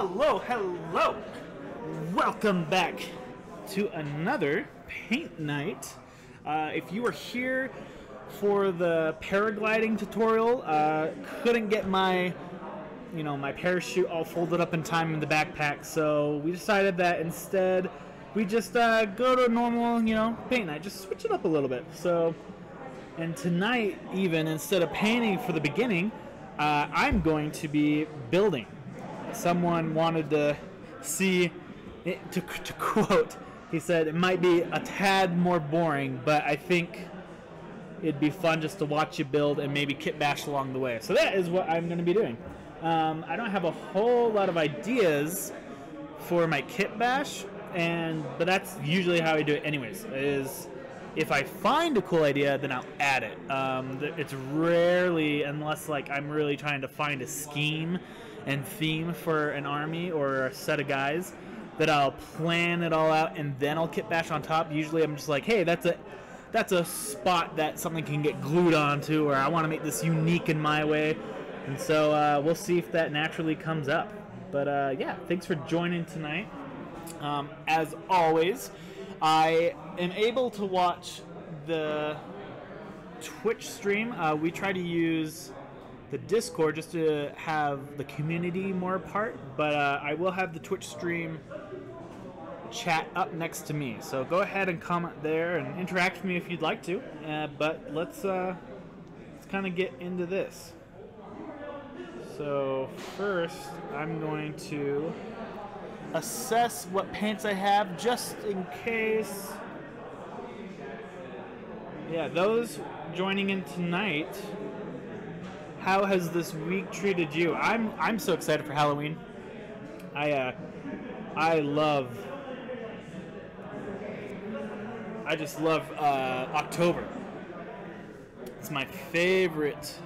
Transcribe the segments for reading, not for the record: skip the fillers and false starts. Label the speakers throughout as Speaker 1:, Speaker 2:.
Speaker 1: Hello, hello! Welcome back to another paint night. If you were here for the paragliding tutorial, couldn't get my parachute all folded up in time in the backpack, so we decided that instead we just go to a normal, paint night, just switch it up a little bit. So, and tonight, even instead of painting for the beginning, I'm going to be building. Someone wanted to see, to quote, he said, it might be a tad more boring, but I think it'd be fun just to watch you build and maybe kit bash along the way. So that is what I'm going to be doing. I don't have a whole lot of ideas for my kit bash, but that's usually how I do it anyways, is if I find a cool idea, then I'll add it. It's rarely, unless like I'm really trying to find a scheme and theme for an army or a set of guys, that I'll plan it all out and then I'll kit bash on top. Usually I'm just like, hey, that's a spot that something can get glued onto, or I want to make this unique in my way. And so we'll see if that naturally comes up. But yeah, thanks for joining tonight. As always, I am able to watch the Twitch stream. We try to use the Discord just to have the community more apart, but I will have the Twitch stream chat up next to me. So go ahead and comment there and interact with me if you'd like to. But let's kind of get into this. So first, I'm going to assess what paints I have just in case. Yeah, those joining in tonight, how has this week treated you? I'm so excited for Halloween. I just love October. It's my favorite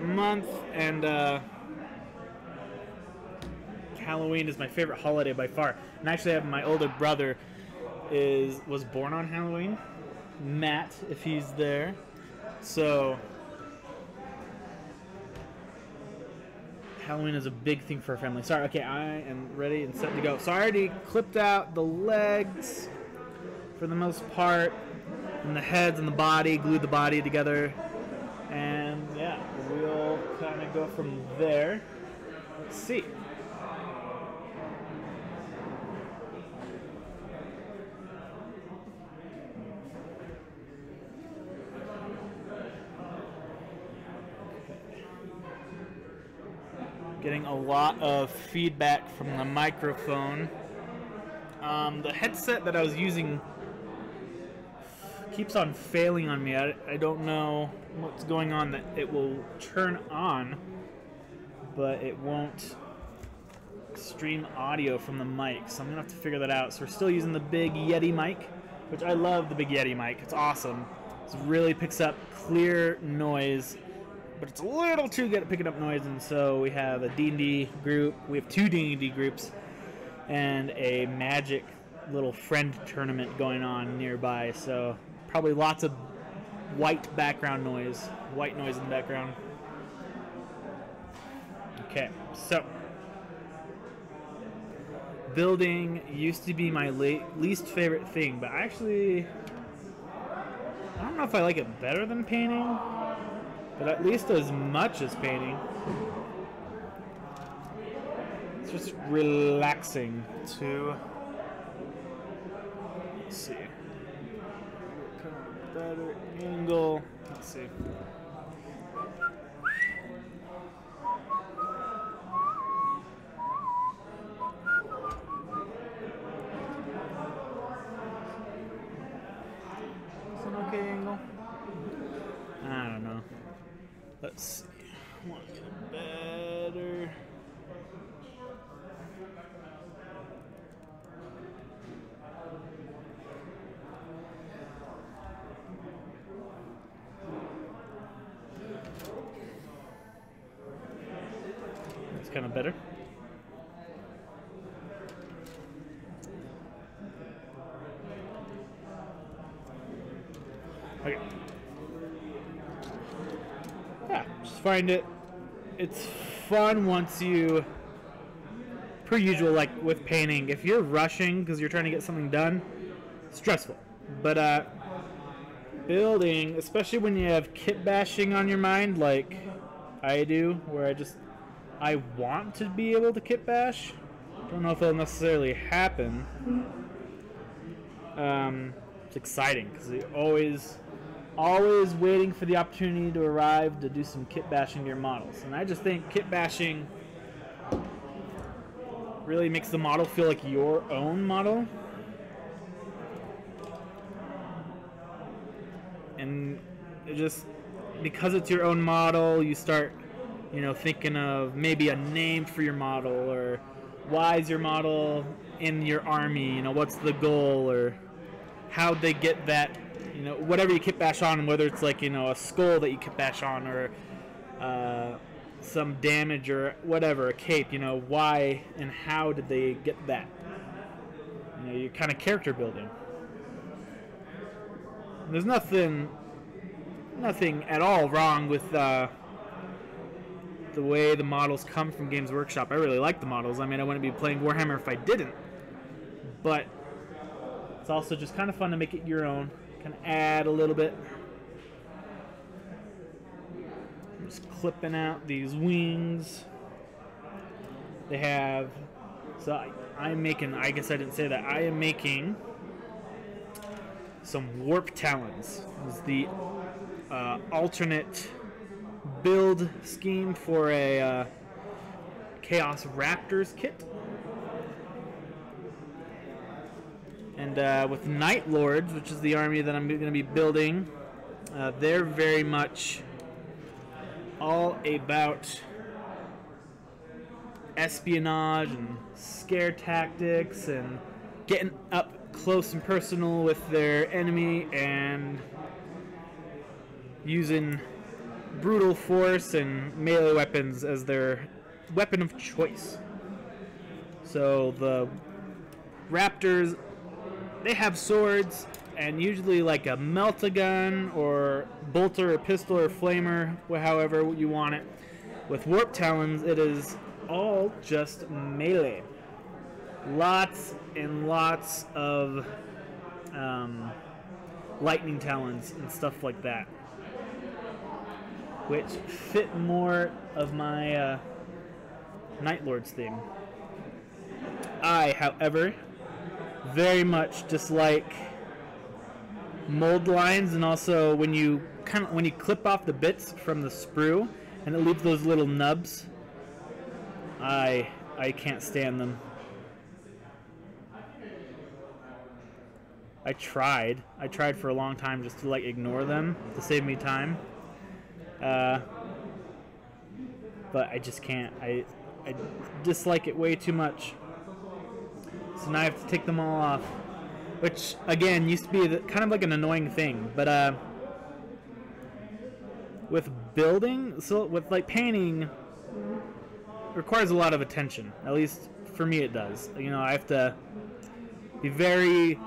Speaker 1: month, and Halloween is my favorite holiday by far. And actually, I have my older brother was born on Halloween, Matt, if he's there. So Halloween is a big thing for our family. Sorry, okay, I am ready and set to go. So I already clipped out the legs for the most part, and the heads and the body, glued the body together, and yeah, we'll kind of go from there. Let's see. Getting a lot of feedback from the microphone. The headset that I was using keeps on failing on me. I don't know what's going on, that it will turn on, but it won't stream audio from the mic. So I'm gonna have to figure that out. So we're still using the big Yeti mic, which I love the big Yeti mic. It's awesome. It really picks up clear noise, but it's a little too good at picking up noise, and so we have a D&D group. We have two D&D groups and a Magic little friend tournament going on nearby, so probably lots of white noise in the background. Okay, so building used to be my least favorite thing, but actually I don't know if I like it better than painting, but at least as much as painting. It's just relaxing to, let's see, kind of better angle. Let's see. Is an okay angle? I don't know. Let's see. I want to get it better. It's kind of better. Okay. Yeah, just find it. It's fun once you per usual, like with painting, if you're rushing because you're trying to get something done, stressful. But building, especially when you have kit bashing on your mind, like I do, where I want to be able to kit bash. Don't know if it'll necessarily happen. It's exciting because you're always waiting for the opportunity to arrive to do some kit bashing to your models. And I just think kit bashing really makes the model feel like your own model. And it just, because it's your own model, you start, thinking of maybe a name for your model, or why is your model in your army, what's the goal, or how'd they get that, whatever you kit bash on, whether it's like, a skull that you kit bash on, or some damage or whatever, a cape, why and how did they get that? You're kind of character building. There's nothing at all wrong with the way the models come from Games Workshop. I really like the models. I mean, I wouldn't be playing Warhammer if I didn't. But it's also just kind of fun to make it your own. Kind of add a little bit. I'm just clipping out these wings. They have... So I'm making... I guess I didn't say that. I am making some Warp Talons. This is the alternate build scheme for a Chaos Raptors kit. And with Night Lords, which is the army that I'm going to be building, they're very much all about espionage and scare tactics and getting up close and personal with their enemy and using brutal force and melee weapons as their weapon of choice. So the Raptors, they have swords and usually like a melt-a-gun or bolter or pistol or flamer, however you want it. With Warp Talons, it is all just melee. Lots and lots of lightning talons and stuff like that, which fit more of my Night Lords theme. I, however, very much dislike mold lines, and also when you clip off the bits from the sprue and it leaves those little nubs. I can't stand them. I tried for a long time just to like ignore them to save me time. But I just can't. I dislike it way too much. So now I have to take them all off, which again used to be kind of like an annoying thing. But with building, so with like painting, requires a lot of attention. At least for me, it does. I have to be very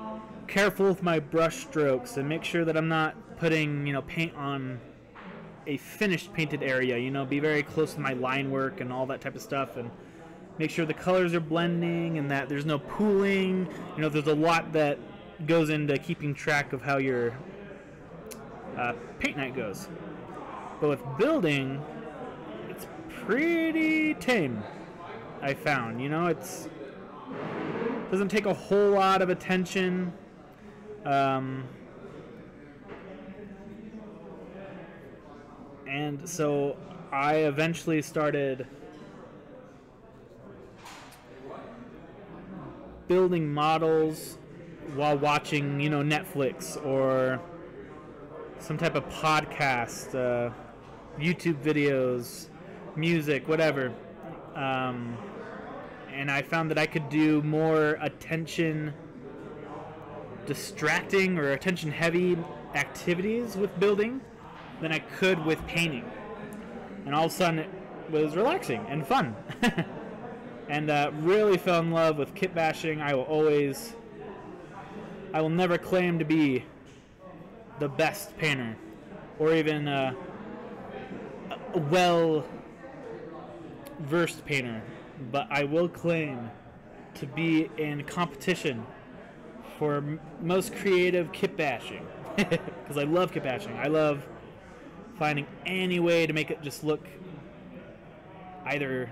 Speaker 1: careful with my brush strokes and make sure that I'm not putting paint on a finished painted area. Be very close to my line work and all that type of stuff, and make sure the colors are blending and that there's no pooling. There's a lot that goes into keeping track of how your paint night goes. But with building, it's pretty tame, I found. It's doesn't take a whole lot of attention. And so I eventually started building models while watching, Netflix or some type of podcast, YouTube videos, music, whatever. And I found that I could do more attention distracting or attention heavy activities with building than I could with painting. And all of a sudden it was relaxing and fun. And really fell in love with kit bashing. I will never claim to be the best painter or even a well versed painter. but I will claim to be in competition for most creative kit bashing because I love kit bashing. I love finding any way to make it just look either,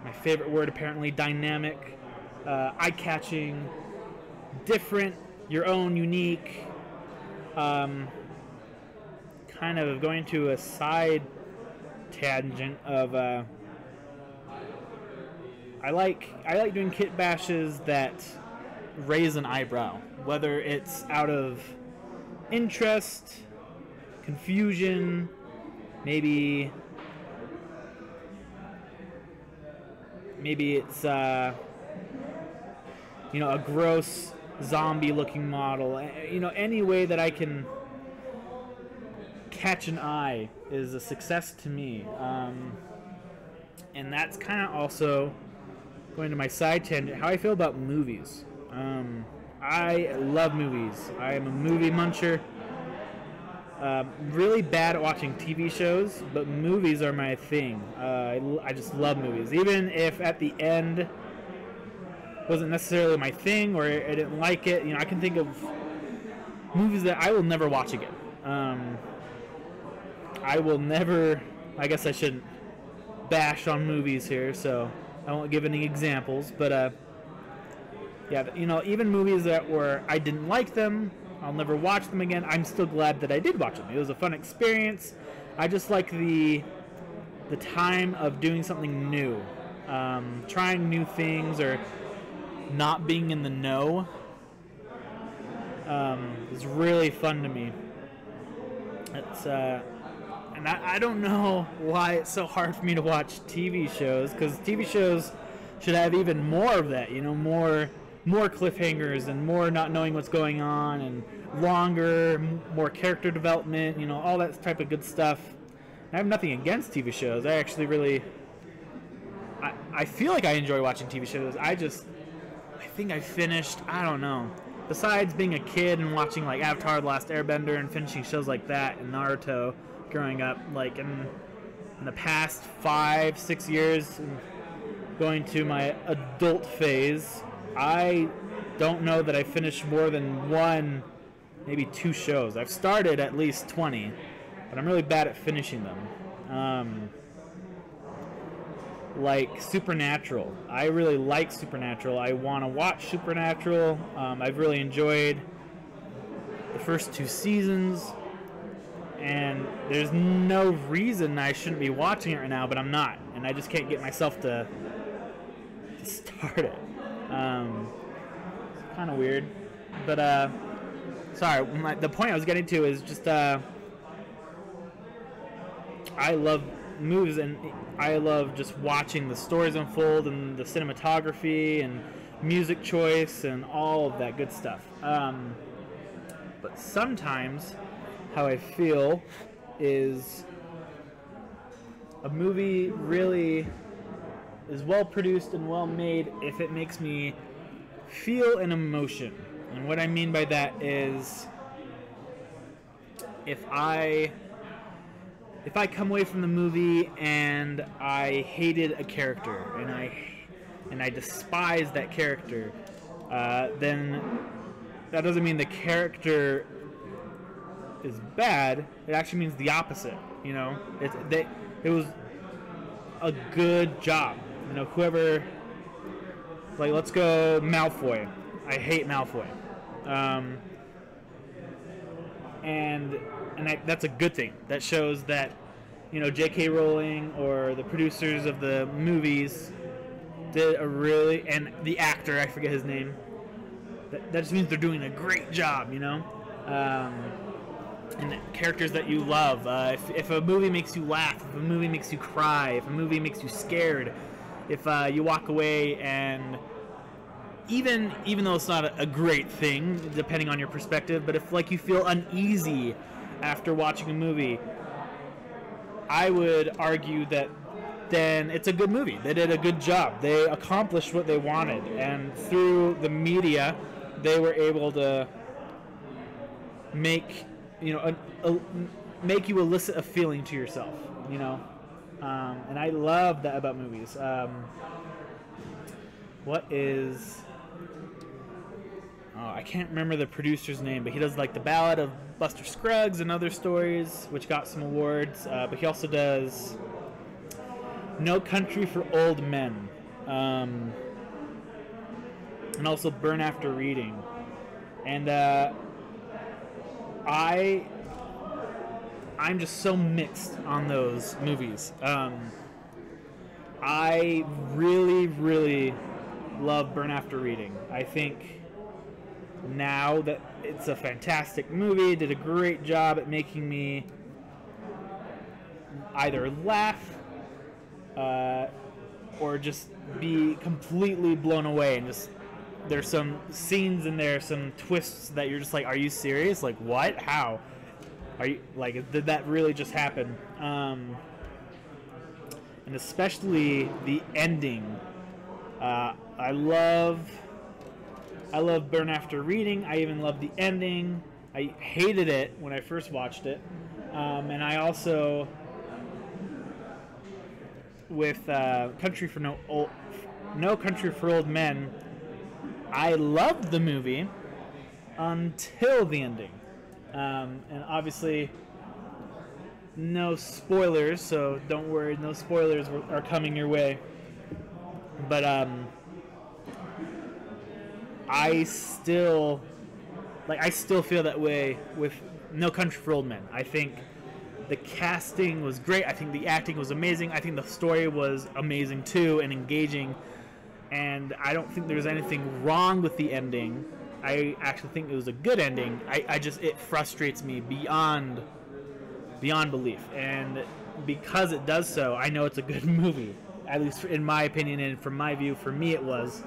Speaker 1: my favorite word apparently, dynamic, eye-catching, different, your own unique, kind of going to a side tangent of I like doing kit bashes that raise an eyebrow, whether it's out of interest, confusion, maybe it's you know, a gross zombie looking model, you know, any way that I can catch an eye is a success to me. And that's kind of also going to my side tangent, how I feel about movies. I love movies. I am a movie muncher. Really bad at watching TV shows, but movies are my thing. I just love movies. Even if at the end wasn't necessarily my thing or I didn't like it, you know, I can think of movies that I will never watch again. I will never, I guess I shouldn't bash on movies here, so I won't give any examples, but yeah, you know, even movies that were, I didn't like them, I'll never watch them again, I'm still glad that I did watch them. It was a fun experience. I just like the time of doing something new, trying new things, or not being in the know is really fun to me. It's and I don't know why it's so hard for me to watch TV shows, because TV shows should have even more of that, you know, more cliffhangers and more not knowing what's going on, and longer, more character development, you know, all that type of good stuff. I have nothing against TV shows. I actually really, I feel like I enjoy watching TV shows. I think I finished, I don't know, besides being a kid and watching like Avatar: The Last Airbender and finishing shows like that and Naruto growing up, like in the past 5-6 years, going to my adult phase, I don't know that I finished more than one, maybe 2 shows. I've started at least 20, but I'm really bad at finishing them. Like Supernatural. I really like Supernatural. I want to watch Supernatural. I've really enjoyed the first 2 seasons, and there's no reason I shouldn't be watching it right now, but I'm not, and I just can't get myself to start it. It's kind of weird, but sorry, the point I was getting to is just I love movies, and I love just watching the stories unfold and the cinematography and music choice and all of that good stuff. But sometimes how I feel is a movie really is well produced and well made if it makes me feel an emotion. And what I mean by that is if I come away from the movie and I hated a character and I despise that character, then that doesn't mean the character is bad. It actually means the opposite. You know, it was a good job. You know, whoever, like, let's go Malfoy. I hate Malfoy, and that's a good thing. That shows that, you know, J.K. Rowling or the producers of the movies did a really, and the actor, I forget his name. That just means they're doing a great job, you know. And characters that you love. If a movie makes you laugh, if a movie makes you cry, if a movie makes you scared, if you walk away and even though it's not a great thing, depending on your perspective, but if like you feel uneasy after watching a movie, I would argue that then it's a good movie. They did a good job. They accomplished what they wanted, and through the media, they were able to make, you know, make you elicit a feeling to yourself, you know. And I love that about movies. What is... Oh, I can't remember the producer's name, but he does like The Ballad of Buster Scruggs and other stories, which got some awards. But he also does No Country for Old Men, and also Burn After Reading. And I'm just so mixed on those movies. I really, really love Burn After Reading. I think now that it's a fantastic movie, it did a great job at making me either laugh or just be completely blown away. And just there's some scenes in there, some twists that you're just like, are you serious? Like, what? How? Are you like, did that really just happen? And especially the ending. I love Burn After Reading. I even love the ending. I hated it when I first watched it. And I also, with No Country for Old Men, I loved the movie until the ending. And obviously, no spoilers, so don't worry, no spoilers are coming your way. But I still feel that way with No Country for Old Men. I think the casting was great. I think the acting was amazing. I think the story was amazing too and engaging. And I don't think there's anything wrong with the ending. I actually think it was a good ending. It frustrates me beyond belief. And because it does so, I know it's a good movie. At least in my opinion and from my view, for me it was.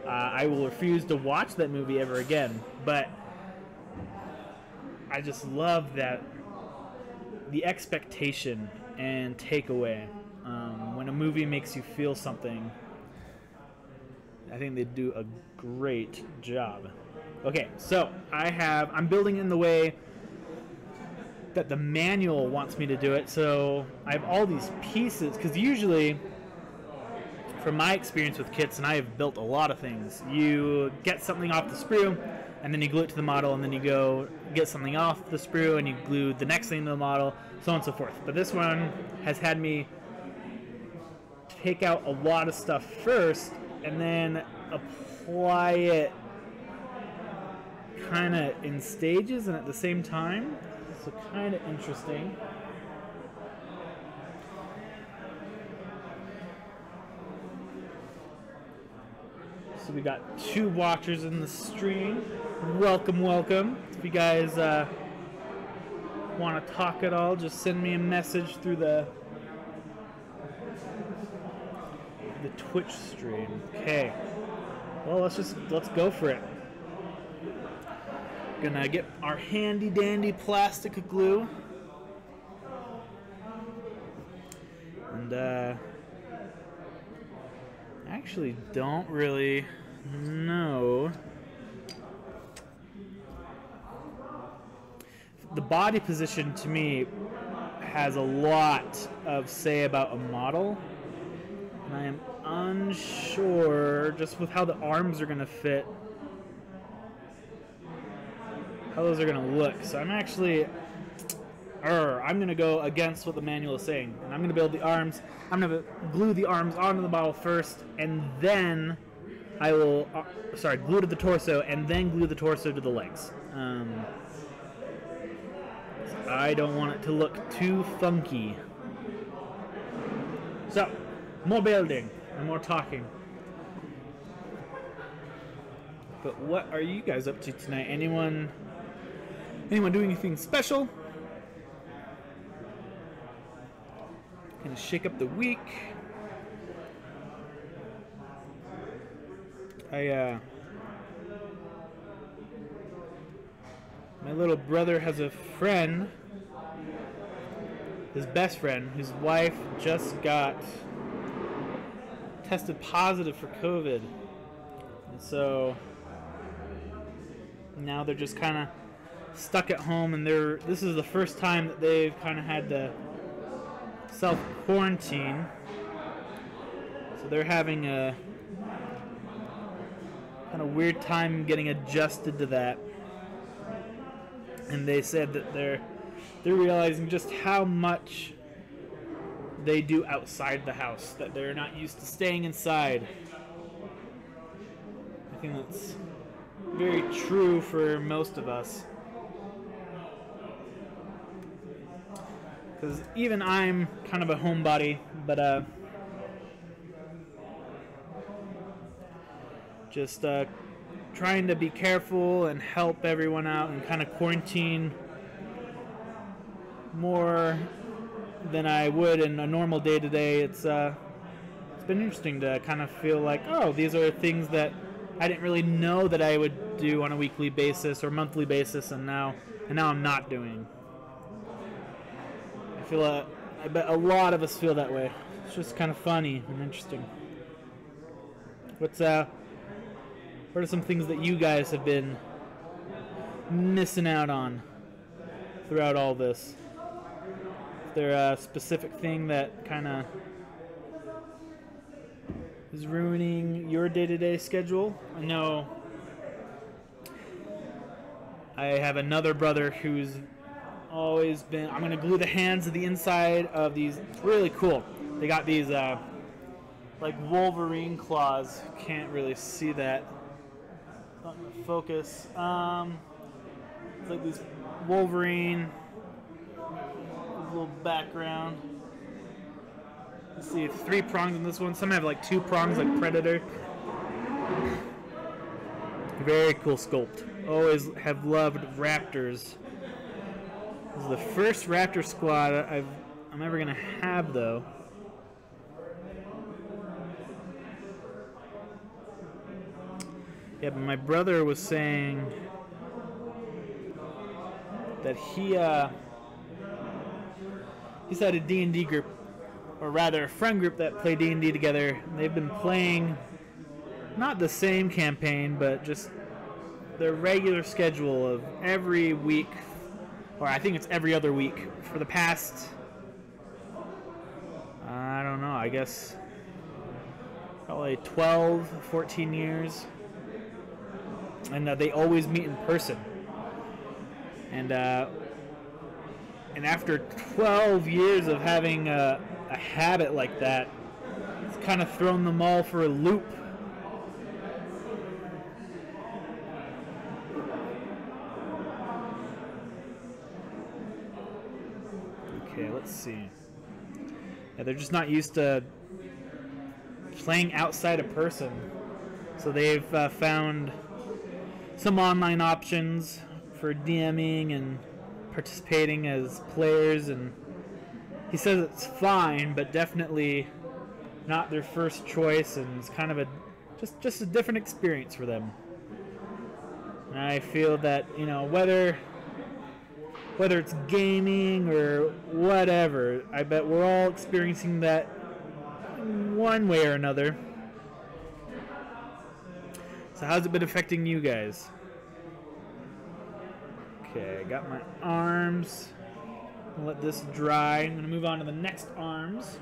Speaker 1: I will refuse to watch that movie ever again. But I just love that the expectation and takeaway. When a movie makes you feel something, I think they do a great job. Okay, so I'm building in the way that the manual wants me to do it. So I have all these pieces, because usually, from my experience with kits, and I have built a lot of things, you get something off the sprue, and then you glue it to the model, and then you go get something off the sprue, and you glue the next thing to the model, so on and so forth. But this one has had me take out a lot of stuff first, and then apply it kind of in stages and at the same time. So kind of interesting. So we got 2 watchers in the stream. Welcome, welcome. If you guys want to talk at all, just send me a message through the Twitch stream. Okay. Well, let's go for it. Gonna get our handy dandy plastic glue. And I actually don't really know. The body position to me has a lot of say about a model. And I am unsure, just with how the arms are going to fit, how those are going to look. So I'm actually, I'm going to go against what the manual is saying. And I'm going to build the arms. I'm going to glue the arms onto the model first, and then I will, glue to the torso, and then glue the torso to the legs. I don't want it to look too funky. So, more building and more talking. But what are you guys up to tonight? Anyone doing anything special? Gonna shake up the week. My little brother has a friend, his best friend, whose wife just got tested positive for COVID. And so now they're just kind of stuck at home, and this is the first time that they've kind of had to self-quarantine. So they're having a kind of weird time getting adjusted to that. And they said that they're realizing just how much they do outside the house, that they're not used to staying inside. I think that's very true for most of us. Because even I'm kind of a homebody, but just trying to be careful and help everyone out and kind of quarantine more than I would in a normal day-to-day. It's been interesting to kind of feel like, oh, these are things that I didn't really know that I would do on a weekly basis or monthly basis, and now I'm not doing. I bet a lot of us feel that way. It's just kind of funny and interesting. What are some things that you guys have been missing out on throughout all this? Is there a specific thing that kind of is ruining your day-to-day schedule? I know I have another brother who's always been, I'm going to glue the hands of the inside of these. It's really cool. They got these like Wolverine claws. Can't really see that. Not in the focus. It's like these Wolverine, little background. Let's see, 3 prongs in this one. Some have like 2 prongs, like Predator. Very cool sculpt. Always have loved raptors. This is the first raptor squad I'm ever gonna have, though. Yeah, but my brother was saying that he's had a D&D group, or rather a friend group that play D&D together. They've been playing not the same campaign, but just their regular schedule of every week, or I think it's every other week, for the past, I don't know, I guess probably 12, 14 years. And they always meet in person. And after 12 years of having a habit like that, it's kind of thrown them all for a loop. Okay, let's see. Yeah, they're just not used to playing outside a person. So they've found some online options for DMing and participating as players, and he says it's fine, but definitely not their first choice, and it's kind of a just a different experience for them. And I feel that, you know, whether it's gaming or whatever, I bet we're all experiencing that one way or another. So how's it been affecting you guys? Okay, I got my arms. I'll let this dry. I'm going to move on to the next arms.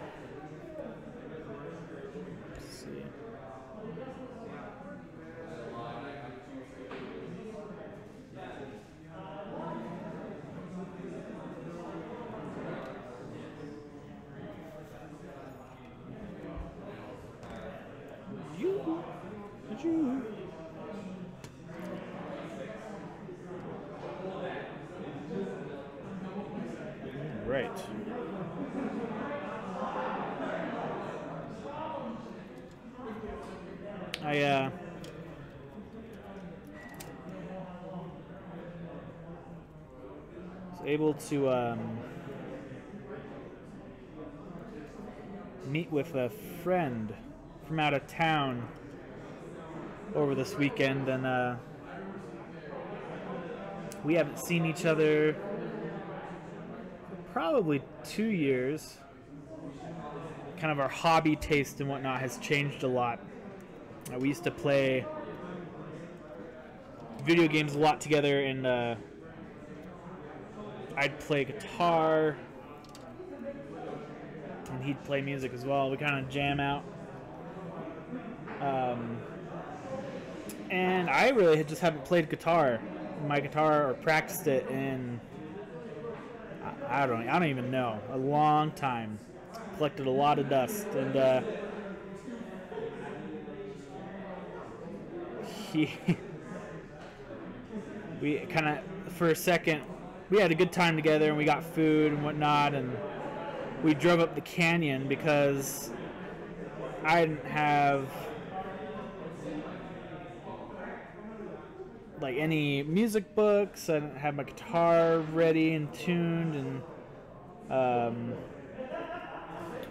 Speaker 1: Let's see. You. Right. I was able to meet with a friend from out of town over this weekend, and we haven't seen each other probably 2 years. Kind of our hobby taste and whatnot has changed a lot. We used to play video games a lot together, and I'd play guitar, and he'd play music as well. We kind of jam out. And I really just haven't played my guitar, or practiced it in I don't even know, a long time. Collected a lot of dust, and we kind of, for a second, we had a good time together, and we got food and whatnot, and we drove up the canyon because I didn't have like any music books. I didn't have my guitar ready and tuned, and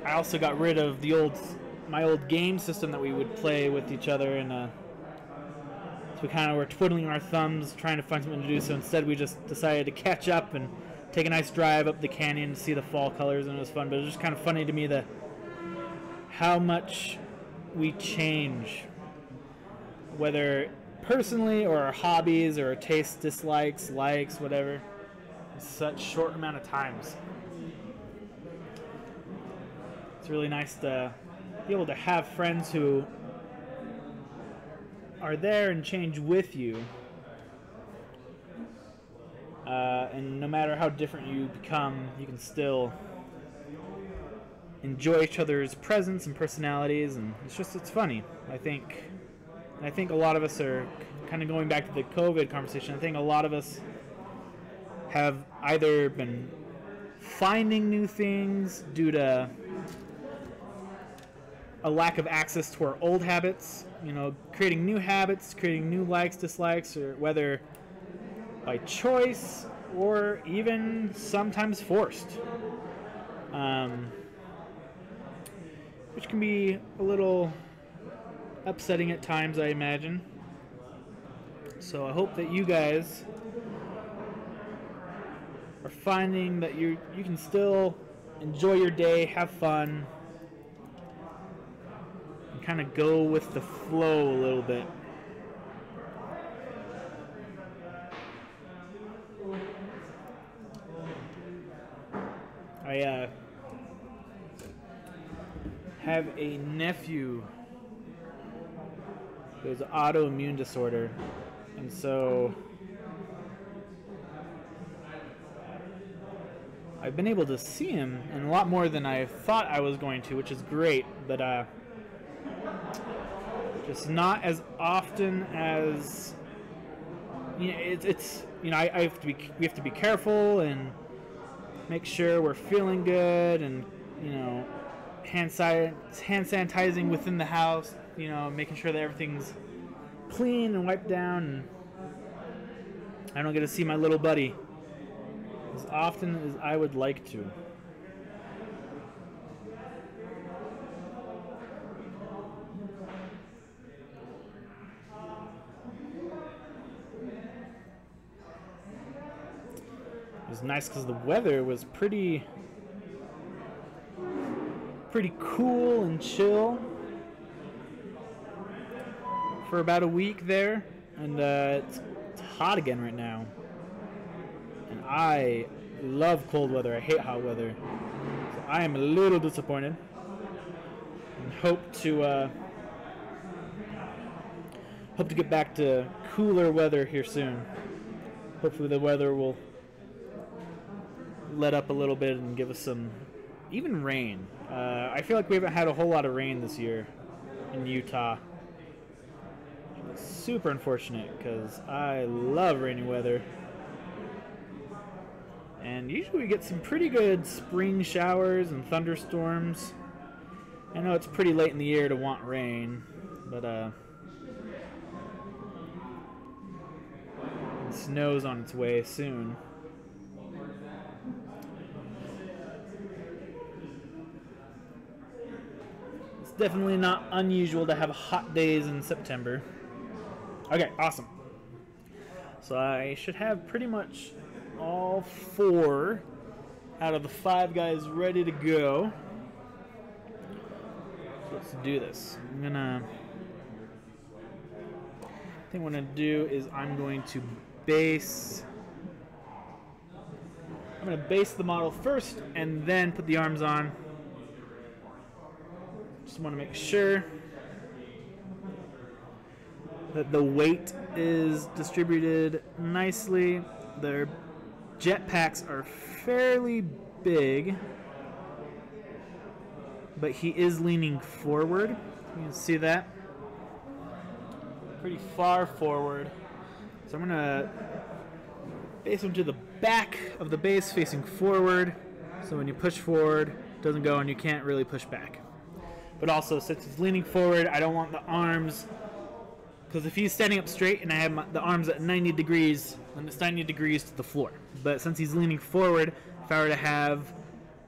Speaker 1: I also got rid of my old game system that we would play with each other, and so we kind of were twiddling our thumbs trying to find something to do. So instead, we just decided to catch up and take a nice drive up the canyon to see the fall colors, and it was fun. But it was just kind of funny to me how much we change, whether personally or our hobbies or our tastes, dislikes, likes, whatever, in such short amount of times. It's really nice to be able to have friends who are there and change with you, and no matter how different you become, you can still enjoy each other's presence and personalities, and it's funny. I think a lot of us are kind of going back to the COVID conversation. I think a lot of us have either been finding new things due to a lack of access to our old habits, creating new habits, creating new likes, dislikes, or whether by choice or even sometimes forced, which can be a little upsetting at times, I imagine. So I hope that you guys are finding that you can still enjoy your day, have fun, and kind of go with the flow a little bit. I have a nephew who has an autoimmune disorder, and so I've been able to see him, and a lot more than I thought I was going to, which is great, but just not as often as we have to be careful and make sure we're feeling good, and hand sanitizing within the house, making sure that everything's clean and wiped down, and I don't get to see my little buddy as often as I would like to. It was nice because the weather was pretty cool and chill for about a week there, and it's hot again right now. And I love cold weather. I hate hot weather. So I am a little disappointed, and hope to get back to cooler weather here soon. Hopefully the weather will let up a little bit and give us some even rain. I feel like we haven't had a whole lot of rain this year in Utah. It's super unfortunate because I love rainy weather. And usually we get some pretty good spring showers and thunderstorms. I know it's pretty late in the year to want rain, but snow's on its way soon. It's definitely not unusual to have hot days in September. Okay, awesome. So I should have pretty much all 4 out of the 5 guys ready to go. So let's do this. I think what I'm gonna do is I'm going to base the model first and then put the arms on. Just want to make sure that the weight is distributed nicely. Their jetpacks are fairly big, but he is leaning forward. You can see that. Pretty far forward. So I'm gonna base him to the back of the base facing forward. So when you push forward, it doesn't go and you can't really push back. But also, since he's leaning forward, I don't want the arms, because if he's standing up straight and I have the arms at 90 degrees, then it's 90 degrees to the floor. But since he's leaning forward, if I were to have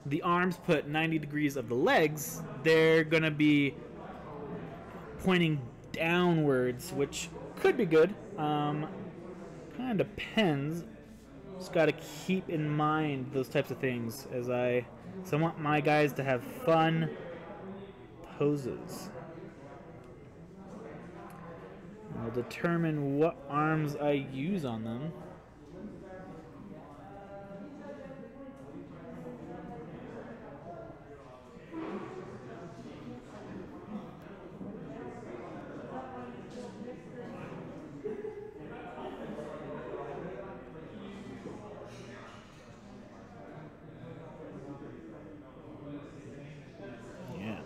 Speaker 1: the arms put 90 degrees of the legs, they're going to be pointing downwards, which could be good. Kind of depends. Just got to keep in mind those types of things so I want my guys to have fun poses. I'll determine what arms I use on them. Yeah.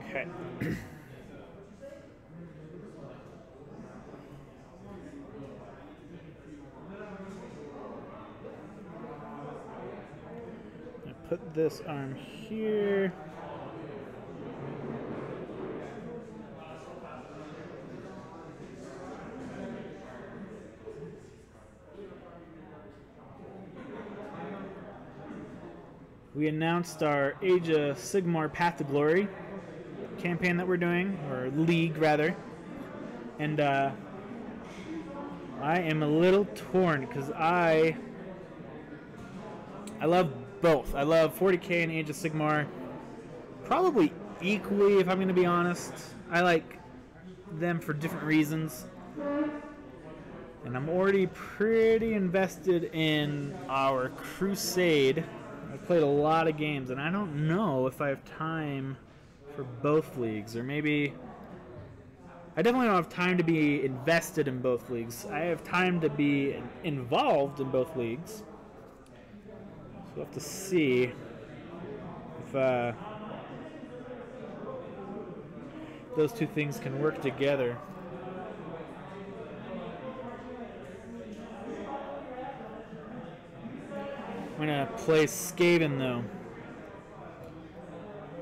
Speaker 1: Okay. Put this arm here. We announced our Age of Sigmar Path to Glory campaign that we're doing, or league rather, and I am a little torn because I love both. I love 40K and Age of Sigmar probably equally, if I'm going to be honest. I like them for different reasons. And I'm already pretty invested in our Crusade. I've played a lot of games, and I don't know if I have time for both leagues. Or maybe... I definitely don't have time to be invested in both leagues. I have time to be involved in both leagues. We'll have to see if those two things can work together. I'm gonna play Skaven though.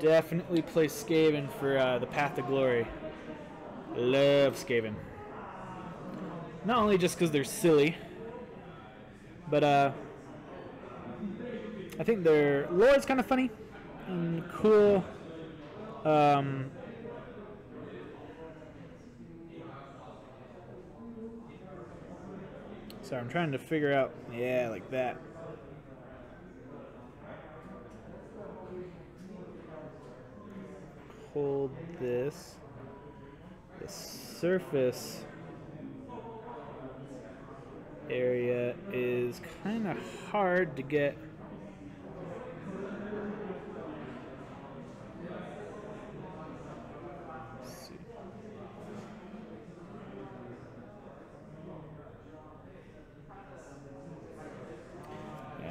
Speaker 1: Definitely play Skaven for the Path to Glory. Love Skaven. Not only just because they're silly, but I think their lore is kind of funny and cool. Sorry, I'm trying to figure out. Yeah, like that. Hold this. The surface area is kind of hard to get.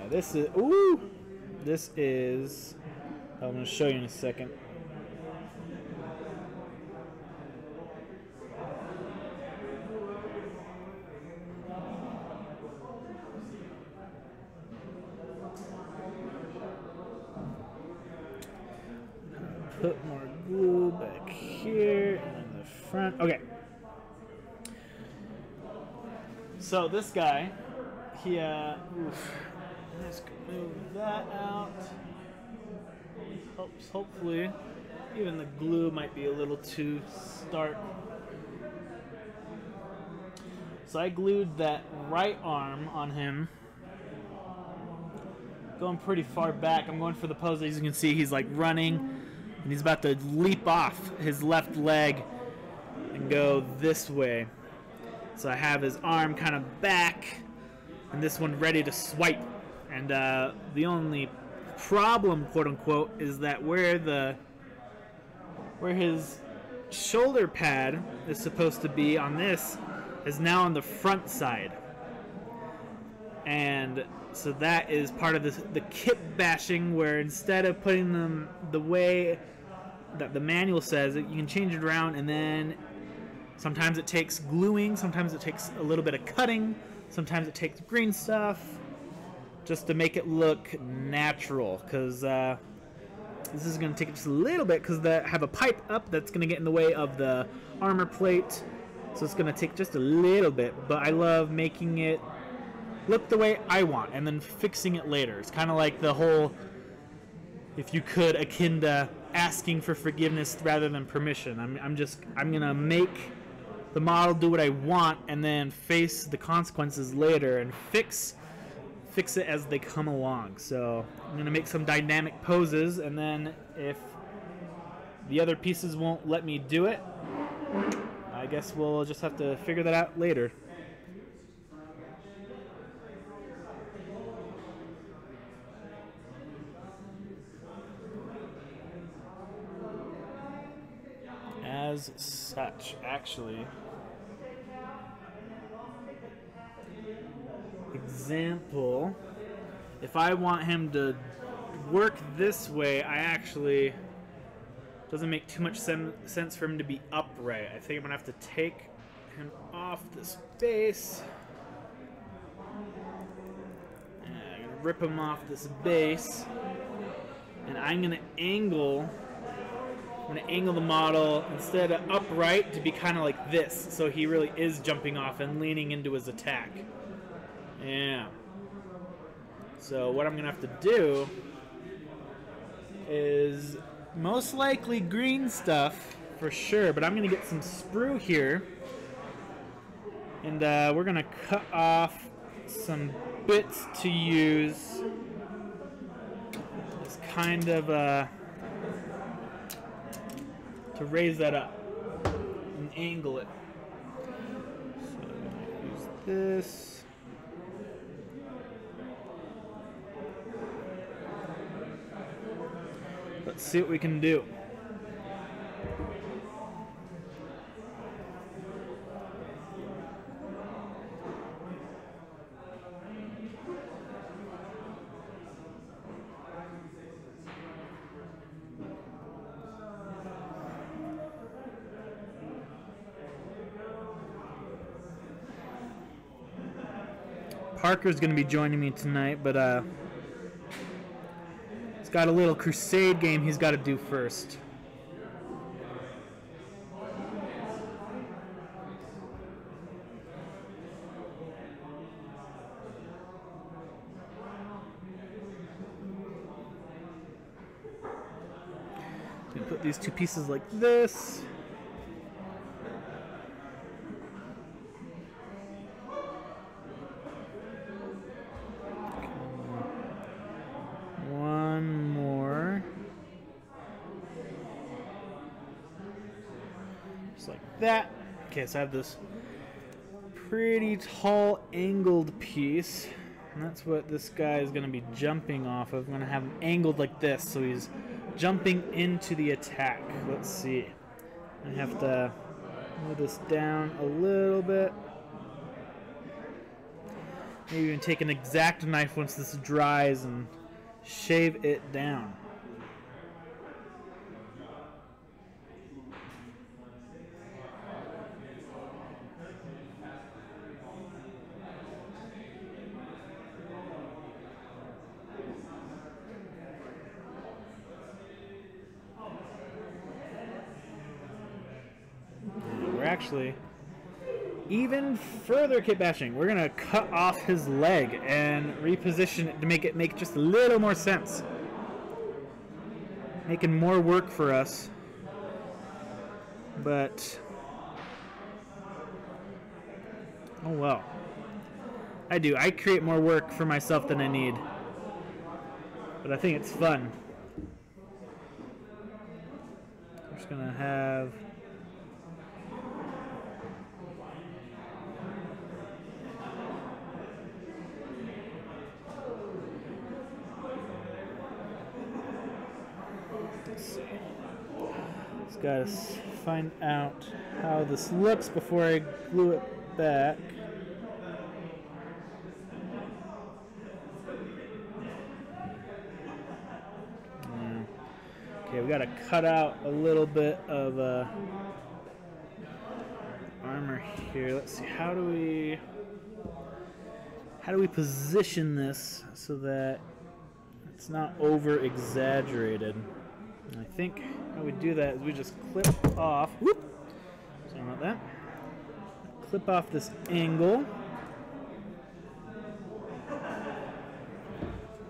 Speaker 1: This is, ooh, this is, I'm going to show you in a second. Put more glue back here and in the front. Okay. So this guy, he, let's move that out. Helps, hopefully. Even the glue might be a little too stark. So I glued that right arm on him. Going pretty far back. I'm going for the pose. As you can see, he's like running. And he's about to leap off his left leg and go this way. So I have his arm kind of back. And this one ready to swipe. And the only problem, quote unquote, is that where the where his shoulder pad is supposed to be on this is now on the front side. And so that is part of the kit bashing, where instead of putting them the way that the manual says, you can change it around, and then sometimes it takes gluing, sometimes it takes a little bit of cutting, sometimes it takes green stuff, just to make it look natural, because this is going to take just a little bit, because I have a pipe up that's going to get in the way of the armor plate, so it's going to take just a little bit, but I love making it look the way I want and then fixing it later. It's kind of like the whole, if you could, akin to asking for forgiveness rather than permission. I'm going to make the model do what I want and then face the consequences later and fix it as they come along. So I'm going to make some dynamic poses, and then if the other pieces won't let me do it, I guess we'll just have to figure that out later. As such, actually, example, if I want him to work this way, doesn't make too much sense for him to be upright. I think I'm gonna have to take him off this base. I'm gonna rip him off this base, and I'm gonna angle the model instead of upright to be kind of like this, so he really is jumping off and leaning into his attack. Yeah. So what I'm going to have to do is most likely green stuff for sure, but I'm going to get some sprue here, and we're going to cut off some bits to use as kind of to raise that up and angle it. So I'm going to use this. Let's see what we can do. Parker's going to be joining me tonight, but he's got a little crusade game he's got to do first. I'm going to put these two pieces like this. That. Okay, so I have this pretty tall angled piece, and that's what this guy is going to be jumping off of. I'm going to have him angled like this, so he's jumping into the attack. Let's see. I have to move this down a little bit. Maybe even take an X-Acto knife once this dries and shave it down. Actually, even further kit bashing. We're gonna cut off his leg and reposition it to make it make just a little more sense, making more work for us. But oh well, I create more work for myself than I need, but I think it's fun. I'm just gonna have gotta find out how this looks before I glue it back. Okay, we gotta cut out a little bit of armor here. Let's see, how do we position this so that it's not over exaggerated? And I think how we do that is we just clip off. Whoop! Sorry about that. Clip off this angle.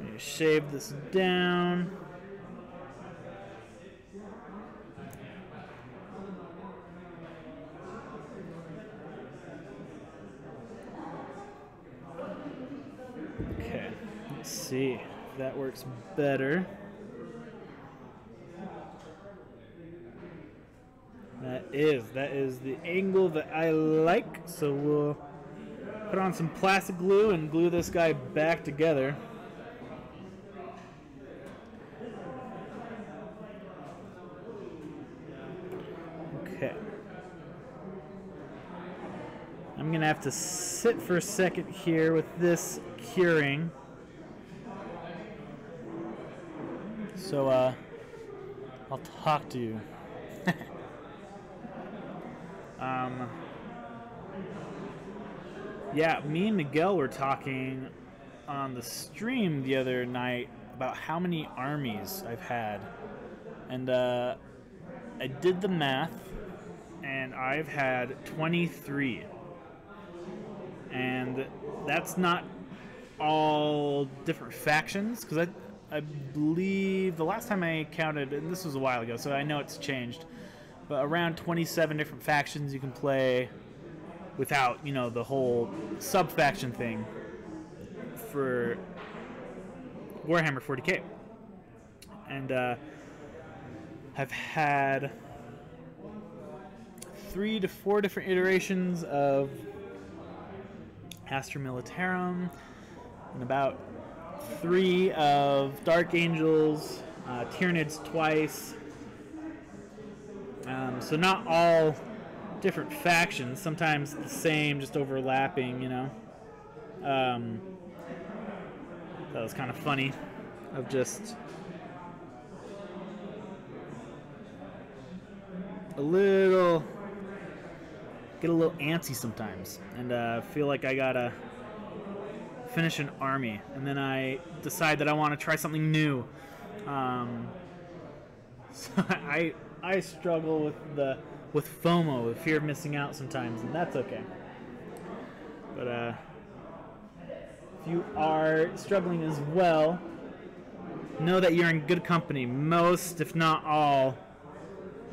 Speaker 1: You shave this down. Okay, let's see if that works better. That is the angle that I like. So we'll put on some plastic glue and glue this guy back together. Okay. I'm gonna have to sit for a second here with this curing. So I'll talk to you. Yeah, me and Miguel were talking on the stream the other night about how many armies I've had, and I did the math, and I've had 23, and that's not all different factions, because I believe the last time I counted, and this was a while ago, so I know it's changed, but around 27 different factions you can play without, you know, the whole sub-faction thing for Warhammer 40k. And I've had 3 to 4 different iterations of Astra Militarum, and about 3 of Dark Angels, Tyranids twice. So not all different factions, sometimes the same, just overlapping, you know. That was kind of funny, of just get a little antsy sometimes, and feel like I gotta finish an army, and then I decide that I want to try something new. So I struggle with FOMO, with fear of missing out sometimes, and that's okay. But if you are struggling as well, know that you're in good company. Most, if not all,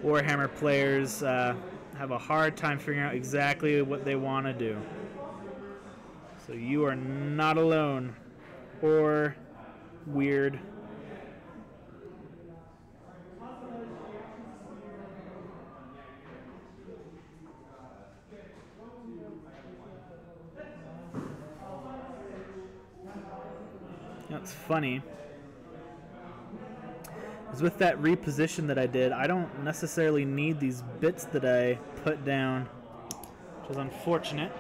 Speaker 1: Warhammer players have a hard time figuring out exactly what they want to do. So you are not alone or weird. That's funny. Is with that reposition that I did, I don't necessarily need these bits that I put down, which is unfortunate.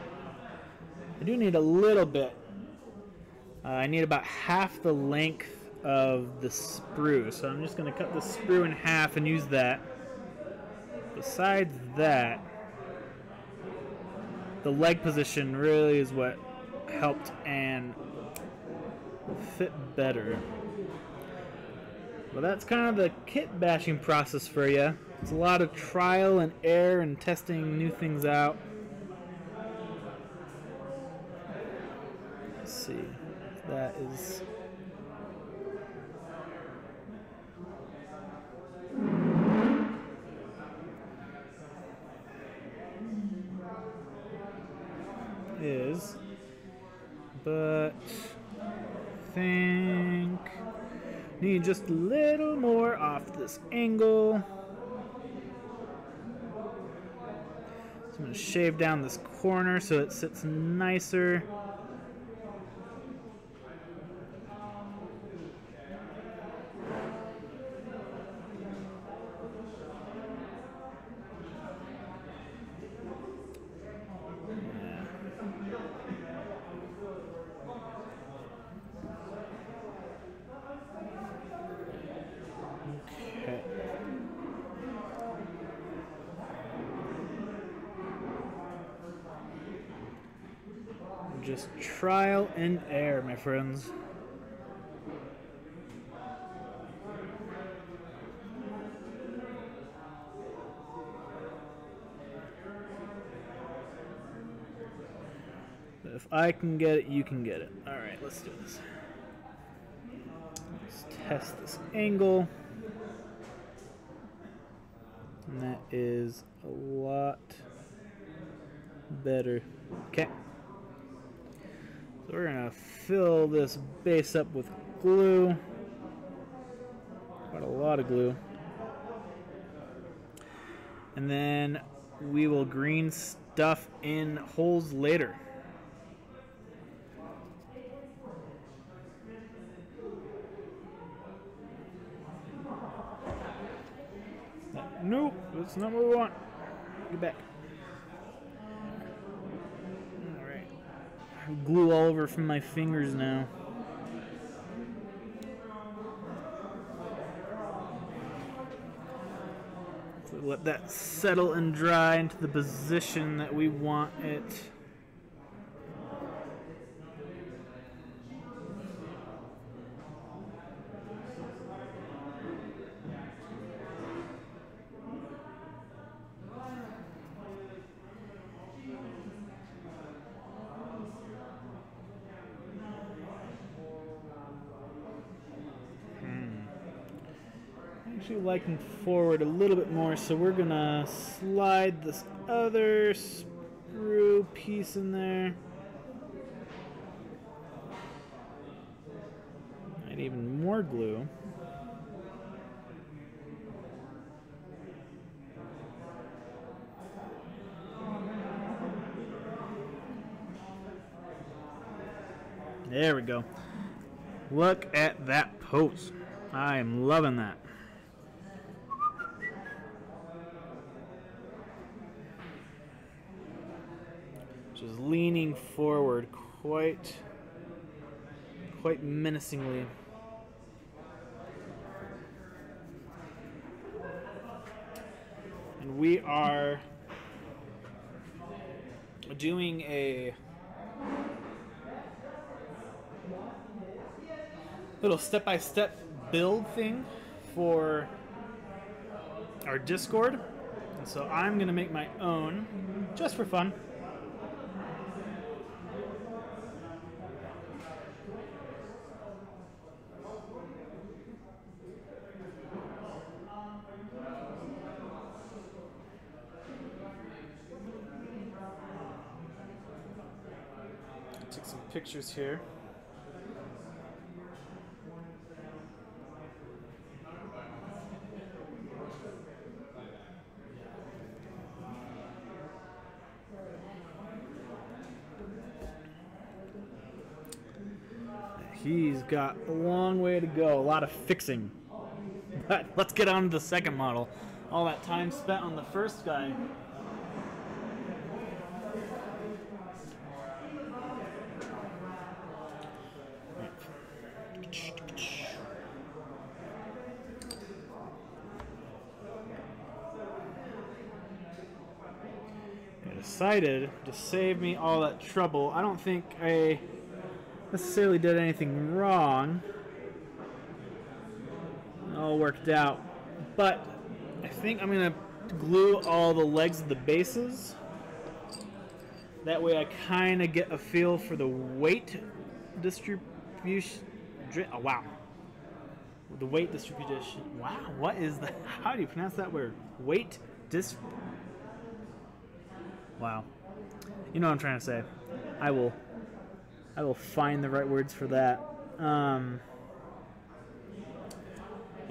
Speaker 1: I do need a little bit. I need about half the length of the sprue, so I'm just going to cut the sprue in half and use that. Besides that, the leg position really is what helped and fit better. Well, that's kind of the kit bashing process for you. It's a lot of trial and error and testing new things out. Let's see. That is... but I think need just a little more off this angle. So I'm going to shave down this corner so it sits nicer. Just trial and error, my friends. If I can get it, you can get it. Alright, let's do this. Let's test this angle. And that is a lot better. Okay. So we're going to fill this base up with glue. Quite a lot of glue. And then we will green stuff in holes later. Nope, that's not what we want. Get back. Alright. Glue all over from my fingers now. So let that settle and dry into the position that we want it. Actually liking forward a little bit more, so we're gonna slide this other screw piece in there. Add even more glue. There we go. Look at that pose. I am loving that. Just leaning forward quite menacingly. And we are doing a little step-by-step build thing for our Discord. And so I'm going to make my own just for fun. Take some pictures here. He's got a long way to go, a lot of fixing. But let's get on to the second model. All that time spent on the first guy. I decided to save me all that trouble. I don't think I necessarily did anything wrong. It all worked out. But I think I'm going to glue all the legs of the bases. That way I kind of get a feel for the weight distribution. Oh, wow. The weight distribution. Wow, what is that? How do you pronounce that word? Weight dis... Wow. You know what I'm trying to say. I will find the right words for that. Yeah,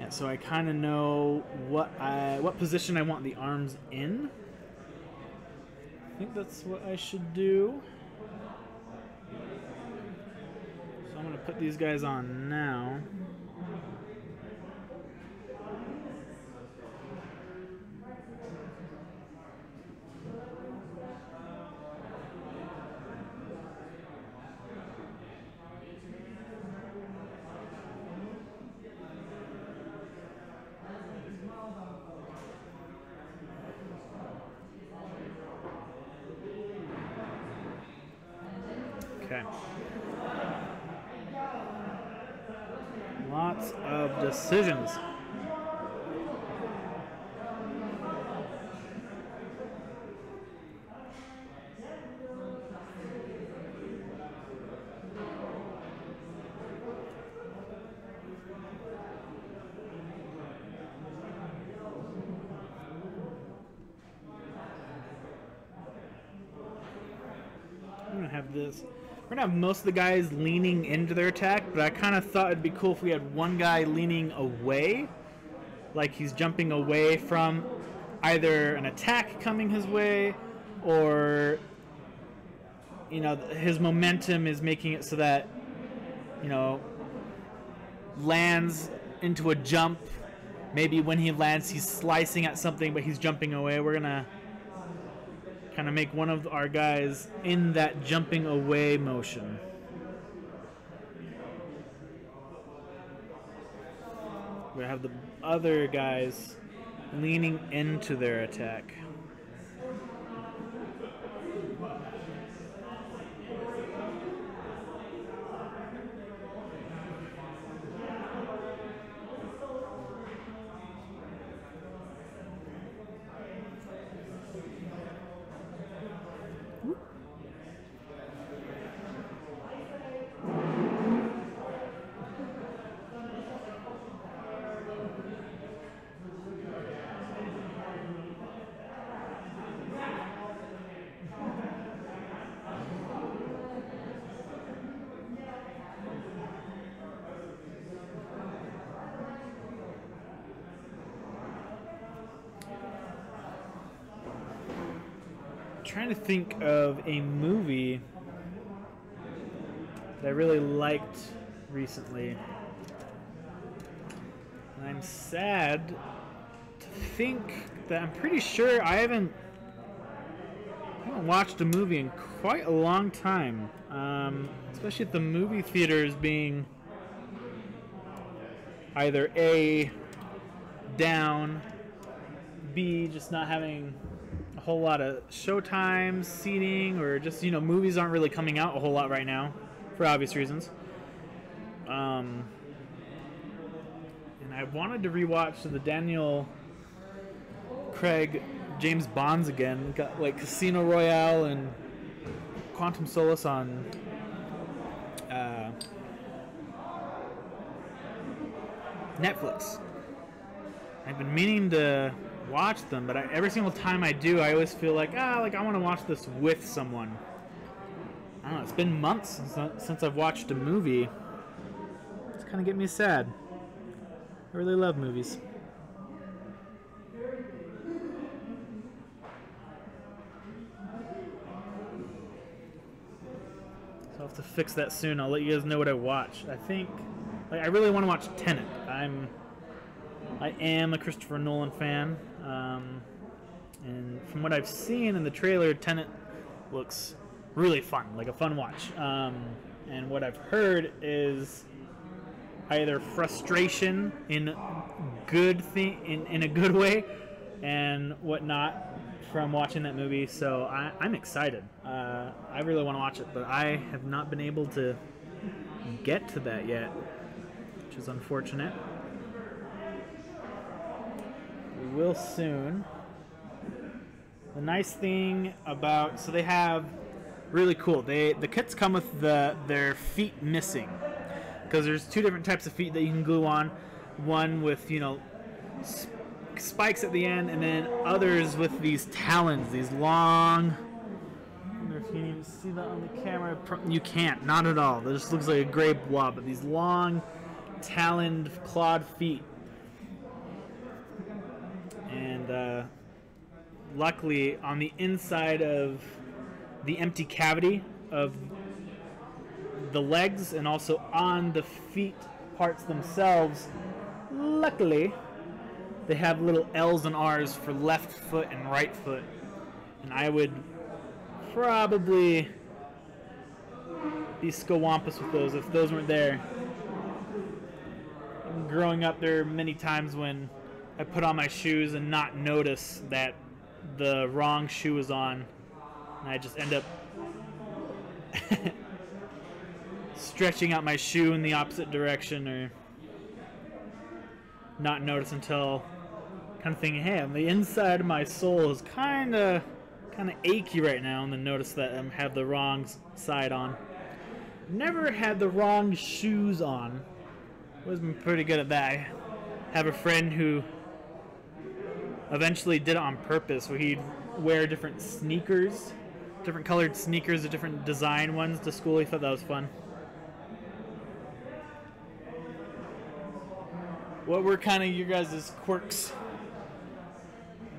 Speaker 1: so I kind of know what position I want the arms in. I think that's what I should do. So I'm going to put these guys on now. Okay. Lots of decisions. I'm gonna have this. We're gonna have most of the guys leaning into their attack, but I kind of thought it'd be cool if we had one guy leaning away, like he's jumping away from either an attack coming his way, or his momentum is making it so that lands into a jump. Maybe when he lands, he's slicing at something, but he's jumping away. We're gonna kind of make one of our guys in that jumping away motion. We have the other guys leaning into their attack. Trying to think of a movie that I really liked recently. And I'm sad to think that I'm pretty sure I haven't watched a movie in quite a long time. Especially at the movie theaters being either A, down, B, just not having a whole lot of showtime, seating, or just, movies aren't really coming out a whole lot right now, for obvious reasons. And I wanted to rewatch the Daniel Craig James Bonds again. Got like Casino Royale and Quantum Solace on Netflix. I've been meaning to watch them, but every single time I do, I always feel like I want to watch this with someone. I don't know, it's been months since I've watched a movie. It's kind of getting me sad. I really love movies. So I'll have to fix that soon. I'll let you guys know what I watched. I think, I really want to watch Tenet. I am a Christopher Nolan fan, and from what I've seen in the trailer, Tenet looks really fun, like a fun watch. And what I've heard is either frustration in a good way, and whatnot from watching that movie. So I'm excited. I really want to watch it, but I have not been able to get to that yet, which is unfortunate. We will soon. The nice thing about, so they have really cool. The kits come with their feet missing, because there's two different types of feet that you can glue on. One with spikes at the end, and then others with these talons, these long. I wonder if you can even see that on the camera. You can't, not at all. It just looks like a gray blob, but these long, taloned, clawed feet. And luckily, on the inside of the empty cavity of the legs, and also on the feet parts themselves, luckily, they have little L's and R's for left foot and right foot. And I would probably be scawampus with those if those weren't there. Growing up, there are many times when I put on my shoes and not notice that the wrong shoe is on, and I just end up stretching out my shoe in the opposite direction, or not notice until kind of thinking, hey, on the inside of my sole is kind of achy right now, and then notice that I have the wrong side on. Never had the wrong shoes on. Always been pretty good at that. I have a friend who eventually did it on purpose, where he'd wear different sneakers, different colored sneakers, different design ones to school. He thought that was fun. What were kind of your guys' quirks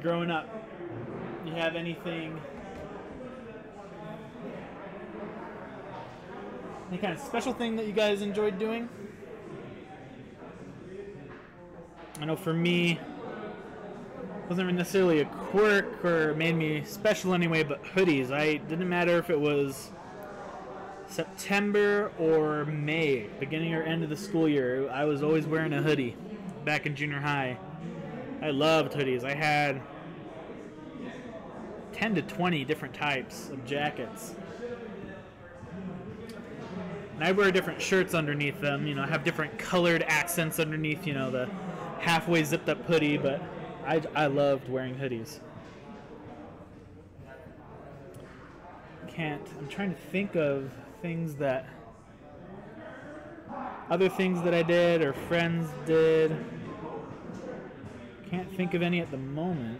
Speaker 1: growing up? You have anything, any kind of special thing that you guys enjoyed doing? I know for me, it wasn't necessarily a quirk or made me special anyway, but hoodies. I didn't matter if it was September or May, beginning or end of the school year, I was always wearing a hoodie back in junior high. I loved hoodies. I had 10 to 20 different types of jackets. And I'd wear different shirts underneath them, you know, have different colored accents underneath, you know, the halfway zipped up hoodie, but I loved wearing hoodies. I'm trying to think of things that, other things that I did or friends did. Can't think of any at the moment.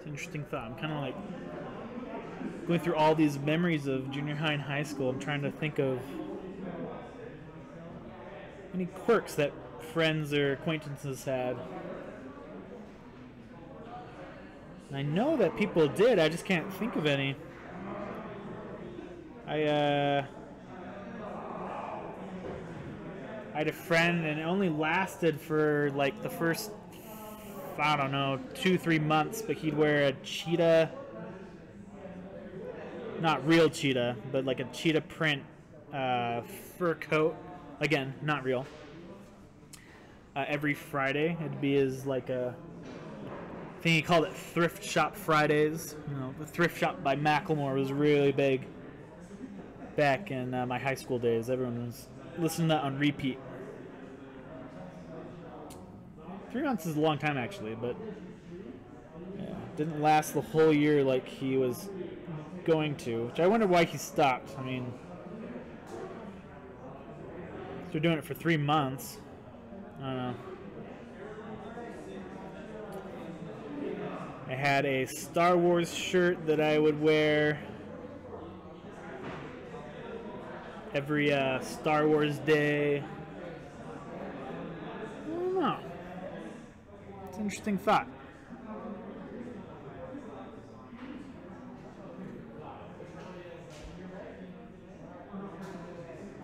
Speaker 1: Interesting thought. I'm kind of like going through all these memories of junior high and high school. I'm trying to think of any quirks that friends or acquaintances had. And I know that people did, I just can't think of any. I had a friend, and it only lasted for like the first, I don't know, 2-3 months, but he'd wear a cheetah, not real cheetah, but like a cheetah print fur coat. Again, not real. Every Friday, it'd be his like a thing. He called it Thrift Shop Fridays. You know, the thrift shop by Macklemore was really big back in my high school days. Everyone was listening to that on repeat. 3 months is a long time, actually, but yeah, didn't last the whole year like he was going to, which I wonder why he stopped. I mean, if they're doing it for 3 months, I don't know. I had a Star Wars shirt that I would wear every Star Wars day. I don't know. It's an interesting thought.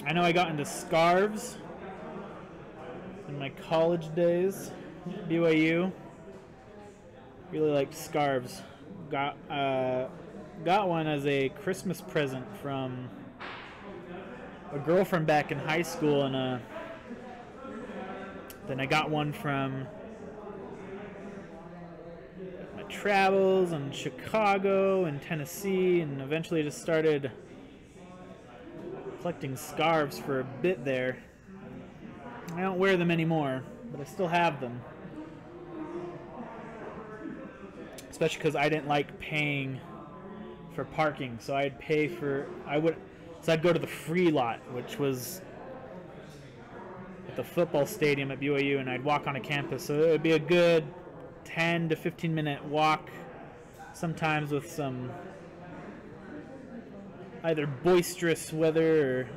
Speaker 1: I know I got into scarves in my college days at BYU. Really liked scarves. Got one as a Christmas present from a girlfriend back in high school, and then I got one from my travels in Chicago and Tennessee, and eventually just started collecting scarves for a bit there. I don't wear them anymore, but I still have them. Especially because I didn't like paying for parking, so I'd pay for, so I'd go to the free lot, which was at the football stadium at BYU, and I'd walk on a campus, so it would be a good 10 to 15 minute walk, sometimes with some either boisterous weather or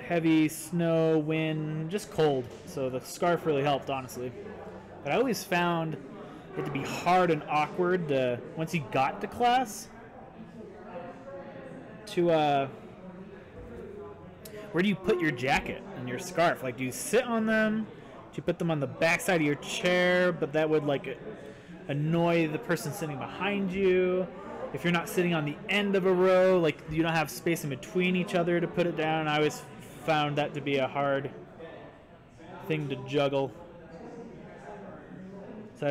Speaker 1: heavy snow, wind, just cold, so the scarf really helped, honestly. But I always found it to be hard and awkward to, once you got to class, to where do you put your jacket and your scarf? Like, do you sit on them? Do you put them on the back side of your chair? But that would like annoy the person sitting behind you. If you're not sitting on the end of a row, like you don't have space in between each other to put it down. I always found that to be a hard thing to juggle. So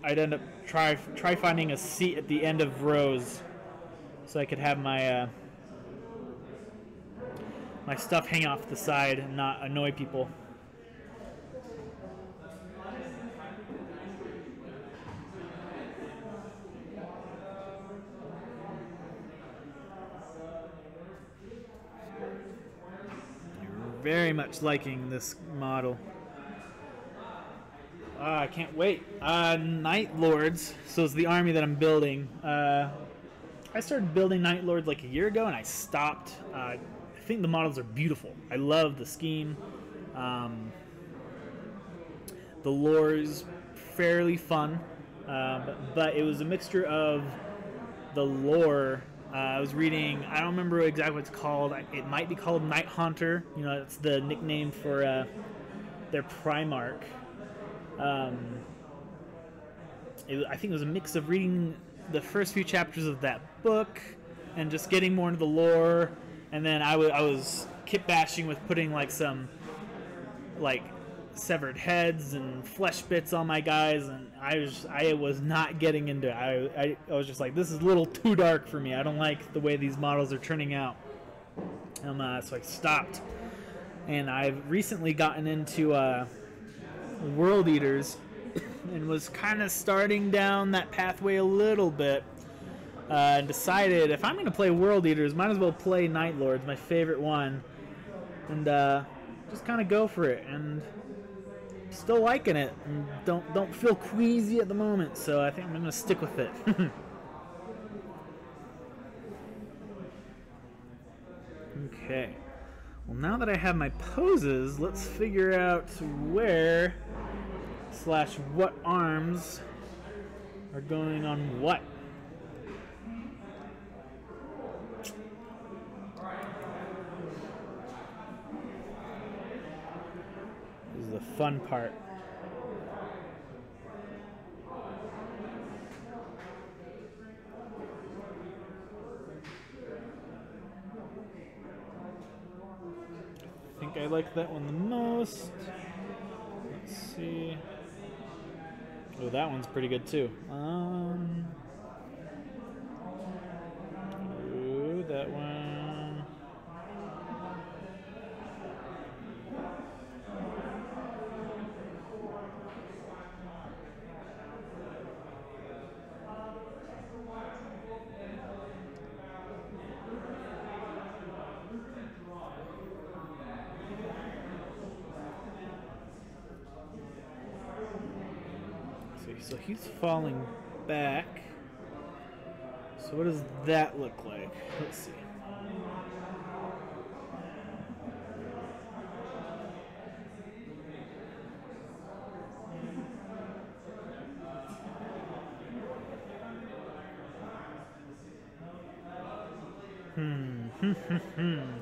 Speaker 1: I'd end up try finding a seat at the end of rows so I could have my my stuff hang off the side and not annoy people. Very much liking this model. I can't wait. Night Lords. So it's the army that I'm building. I started building Night Lords like a year ago, and I stopped. I think the models are beautiful. I love the scheme. The lore is fairly fun, but it was a mixture of the lore. I was reading, I don't remember exactly what it's called. It might be called Night Haunter. You know, it's the nickname for their Primarch. I think it was a mix of reading the first few chapters of that book and just getting more into the lore. And then I was kit bashing with putting like some like severed heads and flesh bits on my guys, and I was not getting into it. I was just like, this is a little too dark for me. I don't like the way these models are turning out. So I stopped, and I've recently gotten into World Eaters and was kind of starting down that pathway a little bit, and decided if I'm going to play World Eaters, might as well play Night Lords, my favorite one, and just kind of go for it. And still liking it, and don't feel queasy at the moment, so I think I'm gonna stick with it. Okay, well, now that I have my poses, let's figure out where / what arms are going on what. This is the fun part. I think I like that one the most. Let's see. Oh, that one's pretty good too. Ooh, that one. So he's falling back. So what does that look like? Let's see.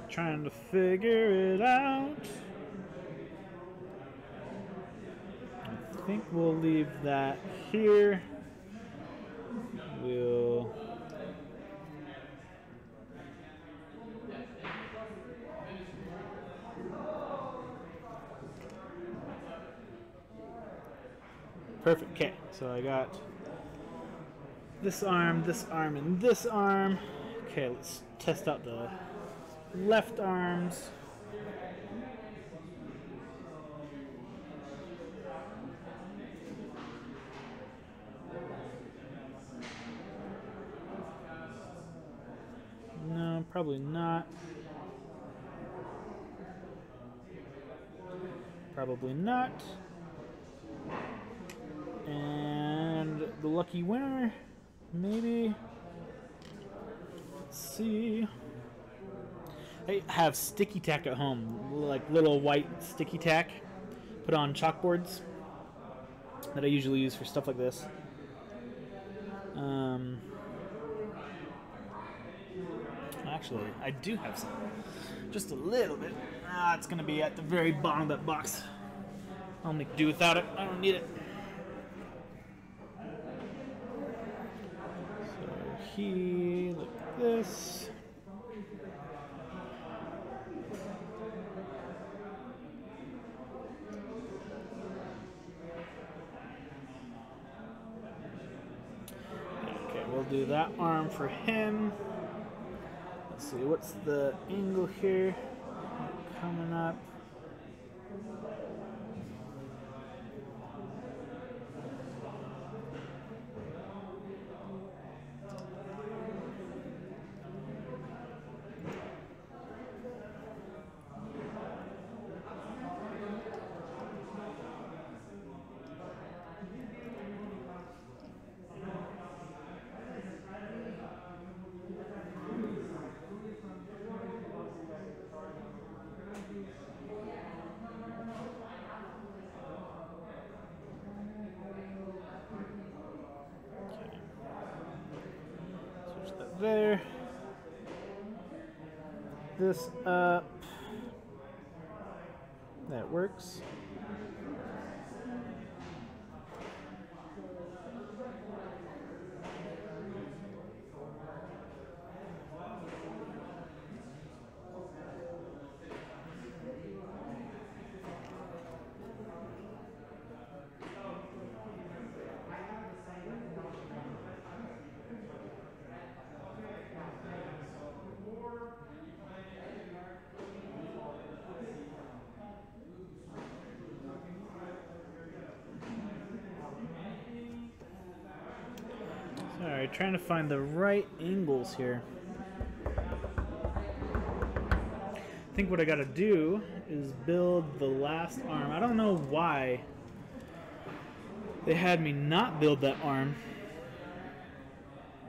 Speaker 1: Trying to figure it out. I think we'll leave that here. We'll perfect. Okay, so I got this arm, and this arm. Okay, let's test out the left arms. No, probably not. Probably not. And the lucky winner, maybe. Let's see. I have sticky tack at home, like little white sticky tack put on chalkboards that I usually use for stuff like this. actually. I do have some. Just a little bit. It's going to be at the very bottom of that box. I'll make do without it. I don't need it. So he, like this. Okay, we'll do that arm for him. Let's see, what's the angle here? Coming up. There. This up. That works. Alright, trying to find the right angles here. I think what I gotta do is build the last arm. I don't know why they had me not build that arm.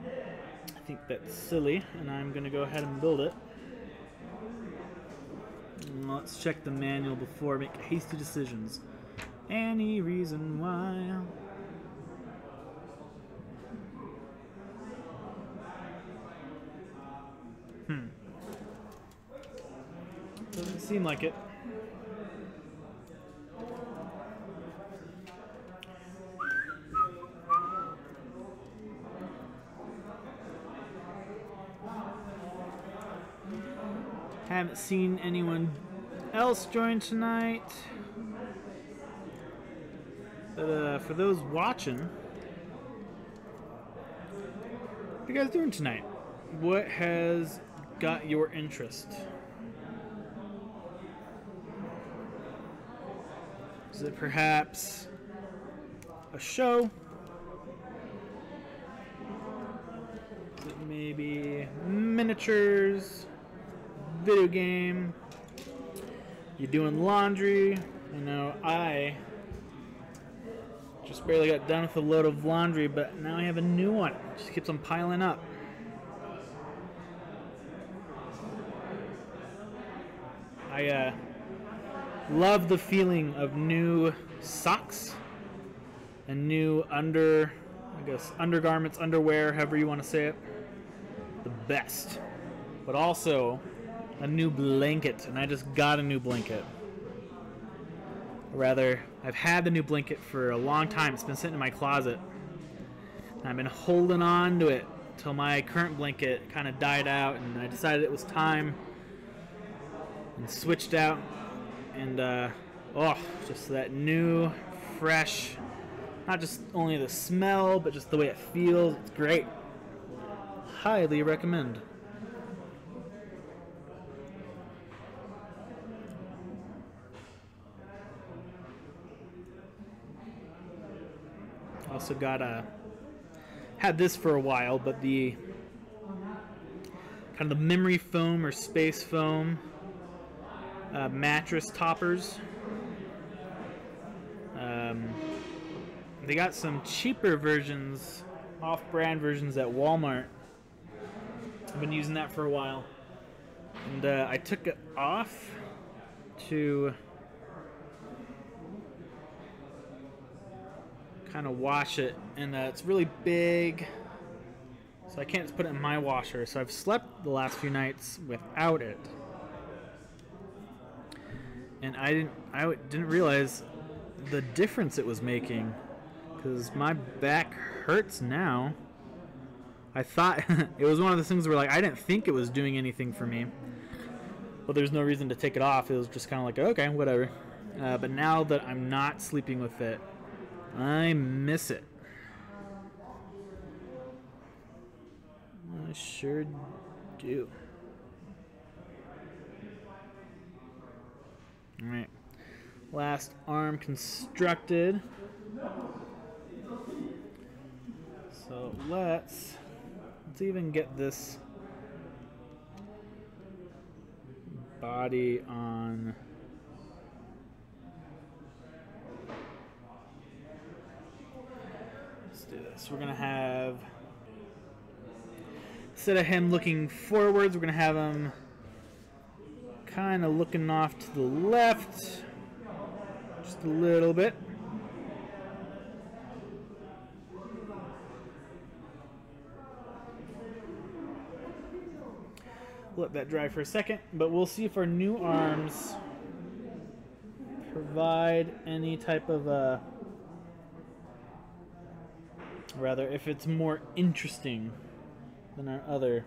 Speaker 1: I think that's silly, and I'm gonna go ahead and build it. Let's check the manual before I make hasty decisions. Any reason why? Doesn't seem like it. Haven't seen anyone else join tonight. But for those watching, what are you guys doing tonight? What has got your interest? Is it perhaps a show? Is it maybe miniatures? Video game? You doing laundry? You know, I just barely got done with a load of laundry, but now I have a new one. It just keeps on piling up. I love the feeling of new socks and new undergarments, underwear, however you want to say it. The best. But also a new blanket, and I just got a new blanket. Or rather, I've had the new blanket for a long time. It's been sitting in my closet. And I've been holding on to it till my current blanket kind of died out, and I decided it was time and switched out. And just that new, fresh, not just only the smell, but just the way it feels. It's great. Highly recommend. Also got had this for a while, but the kind of the memory foam or space foam mattress toppers. They got some cheaper versions, off-brand versions at Walmart. I've been using that for a while, and I took it off to kind of wash it, and it's really big, so So I can't just put it in my washer. So I've slept the last few nights without it. And I didn't realize the difference it was making, because my back hurts now. I thought it was one of those things where, like, I didn't think it was doing anything for me, but there's no reason to take it off. It was just kind of like, okay, whatever. But now that I'm not sleeping with it, I miss it. I sure do. All right, last arm constructed. So let's even get this body on. Let's do this. We're gonna have, instead of him looking forwards, we're gonna have him kind of looking off to the left just a little bit. Let that dry for a second, but we'll see if our new arms provide any type of rather, if it's more interesting than our other.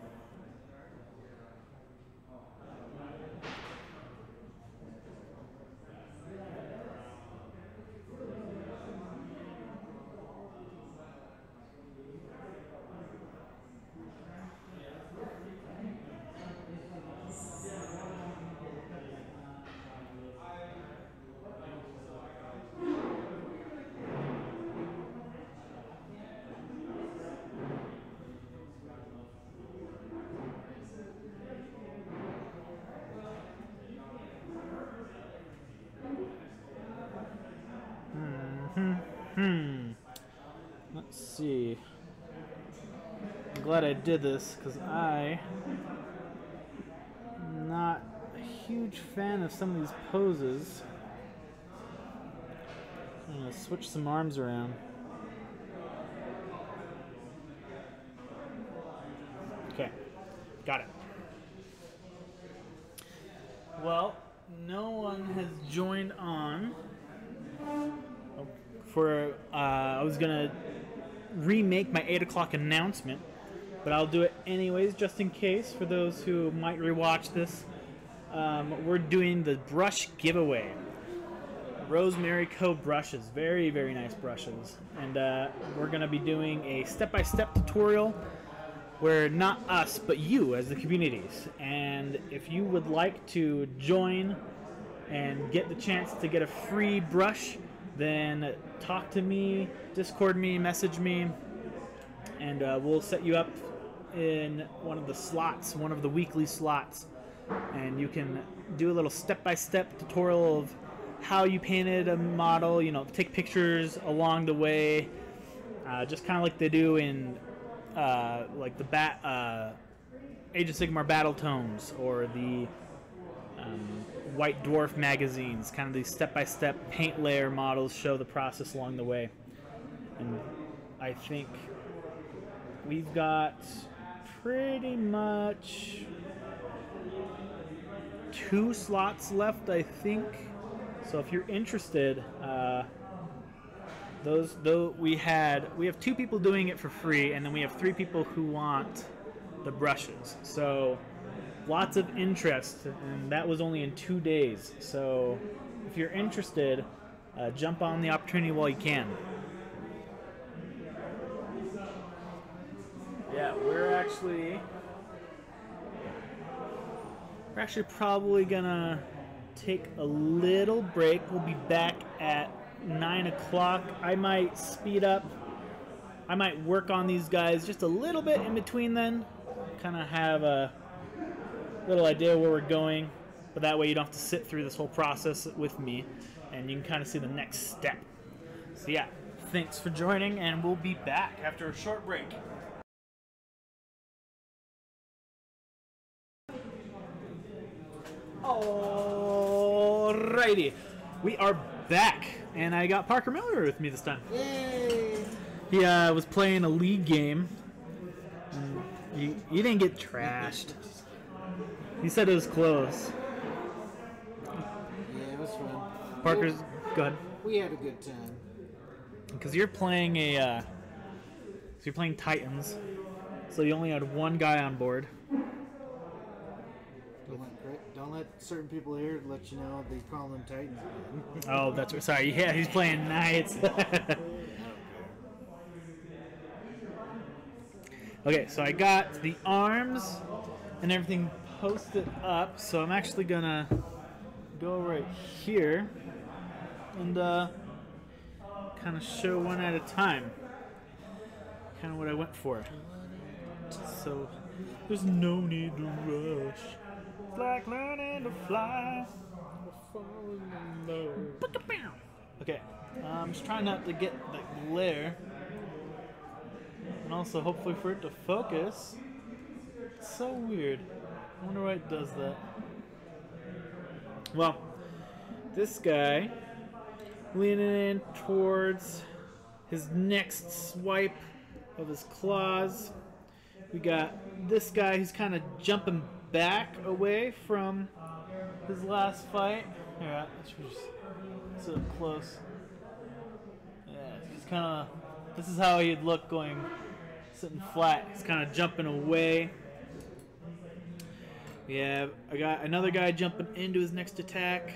Speaker 1: Let's see. I'm glad I did this, because I'm not a huge fan of some of these poses. I'm going to switch some arms around. Okay, got it. Well, no one has joined on. For I was gonna remake my 8 o'clock announcement, but I'll do it anyways just in case for those who might rewatch this. We're doing the brush giveaway. Rosemary Co. brushes, very, very nice brushes, and we're gonna be doing a step-by-step tutorial where not us but you as the communities. And if you would like to join and get the chance to get a free brush, then talk to me, Discord me, message me, and we'll set you up in one of the slots, one of the weekly slots, and you can do a little step-by-step tutorial of how you painted a model, you know, take pictures along the way, just kind of like they do in like the Age of Sigmar Battle Tomes or the White Dwarf magazines. Kind of these step-by-step paint layer models show the process along the way. And I think we've got pretty much 2 slots left, I think. So if you're interested, we have 2 people doing it for free, and then we have 3 people who want the brushes. So lots of interest, and that was only in 2 days. So if you're interested, jump on the opportunity while you can. Yeah, we're actually probably gonna take a little break. We'll be back at 9 o'clock. I might speed up. I might work on these guys just a little bit in between then. Kind of have a little idea where we're going, but that way you don't have to sit through this whole process with me, and you can kind of see the next step. So yeah, thanks for joining, and we'll be back after a short break. Alrighty, we are back, and I got Parker Miller with me this time.
Speaker 2: Yay!
Speaker 1: He was playing a league game. You didn't get trashed. You said it was close.
Speaker 2: Yeah, it was fun.
Speaker 1: Parker's go ahead.
Speaker 2: We had a good time.
Speaker 1: Because you're playing so you're playing Titans, so you only had one guy on board.
Speaker 2: Don't let certain people here let you know they call them Titans again.
Speaker 1: Oh, that's right. Sorry. Yeah, he's playing Knights. Okay, so I got the arms and everything posted up, so I'm actually gonna go right here and kind of show one at a time. Kind of what I went for. So there's no need to rush. It's like learning to fly. Okay, I'm just trying not to get that glare. And also hopefully for it to focus. It's so weird. I wonder why it does that. Well, this guy leaning in towards his next swipe of his claws. We got this guy who's kind of jumping back away from his last fight. Yeah, so close. Yeah, he's kind of. This is how he'd look going, sitting flat. He's kind of jumping away. Yeah, I got another guy jumping into his next attack.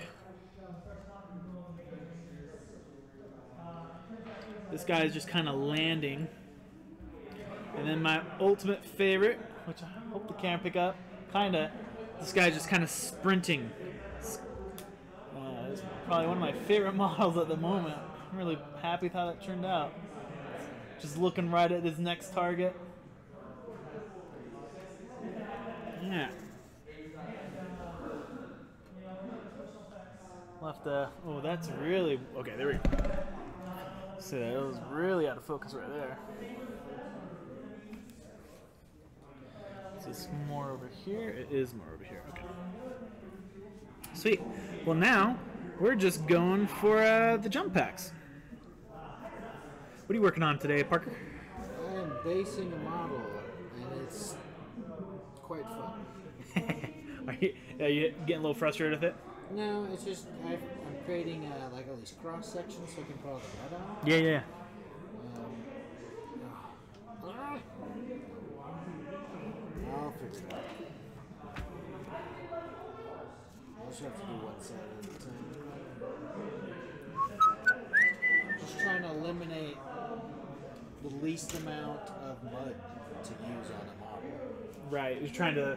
Speaker 1: This guy is just kind of landing. And then my ultimate favorite, which I hope the camera pick up, this guy's just kind of sprinting. It's probably one of my favorite models at the moment. I'm really happy with how that turned out. Just looking right at his next target. Yeah. Left oh, that's really, okay, there we go. See, that was really out of focus right there. Is this more over here? It is more over here, okay. Sweet. Well, now, we're just going for the jump packs. What are you working on today, Parker?
Speaker 2: I'm basing a model, and it's quite fun.
Speaker 1: Are you getting a little frustrated with it?
Speaker 2: No, it's just I'm creating like all these cross sections so I can put all the lead on.
Speaker 1: Yeah.
Speaker 2: I'll figure it out. I'll just have to do one side at a time. Just trying to eliminate the least amount of mud to use on a model.
Speaker 1: Right, you're trying to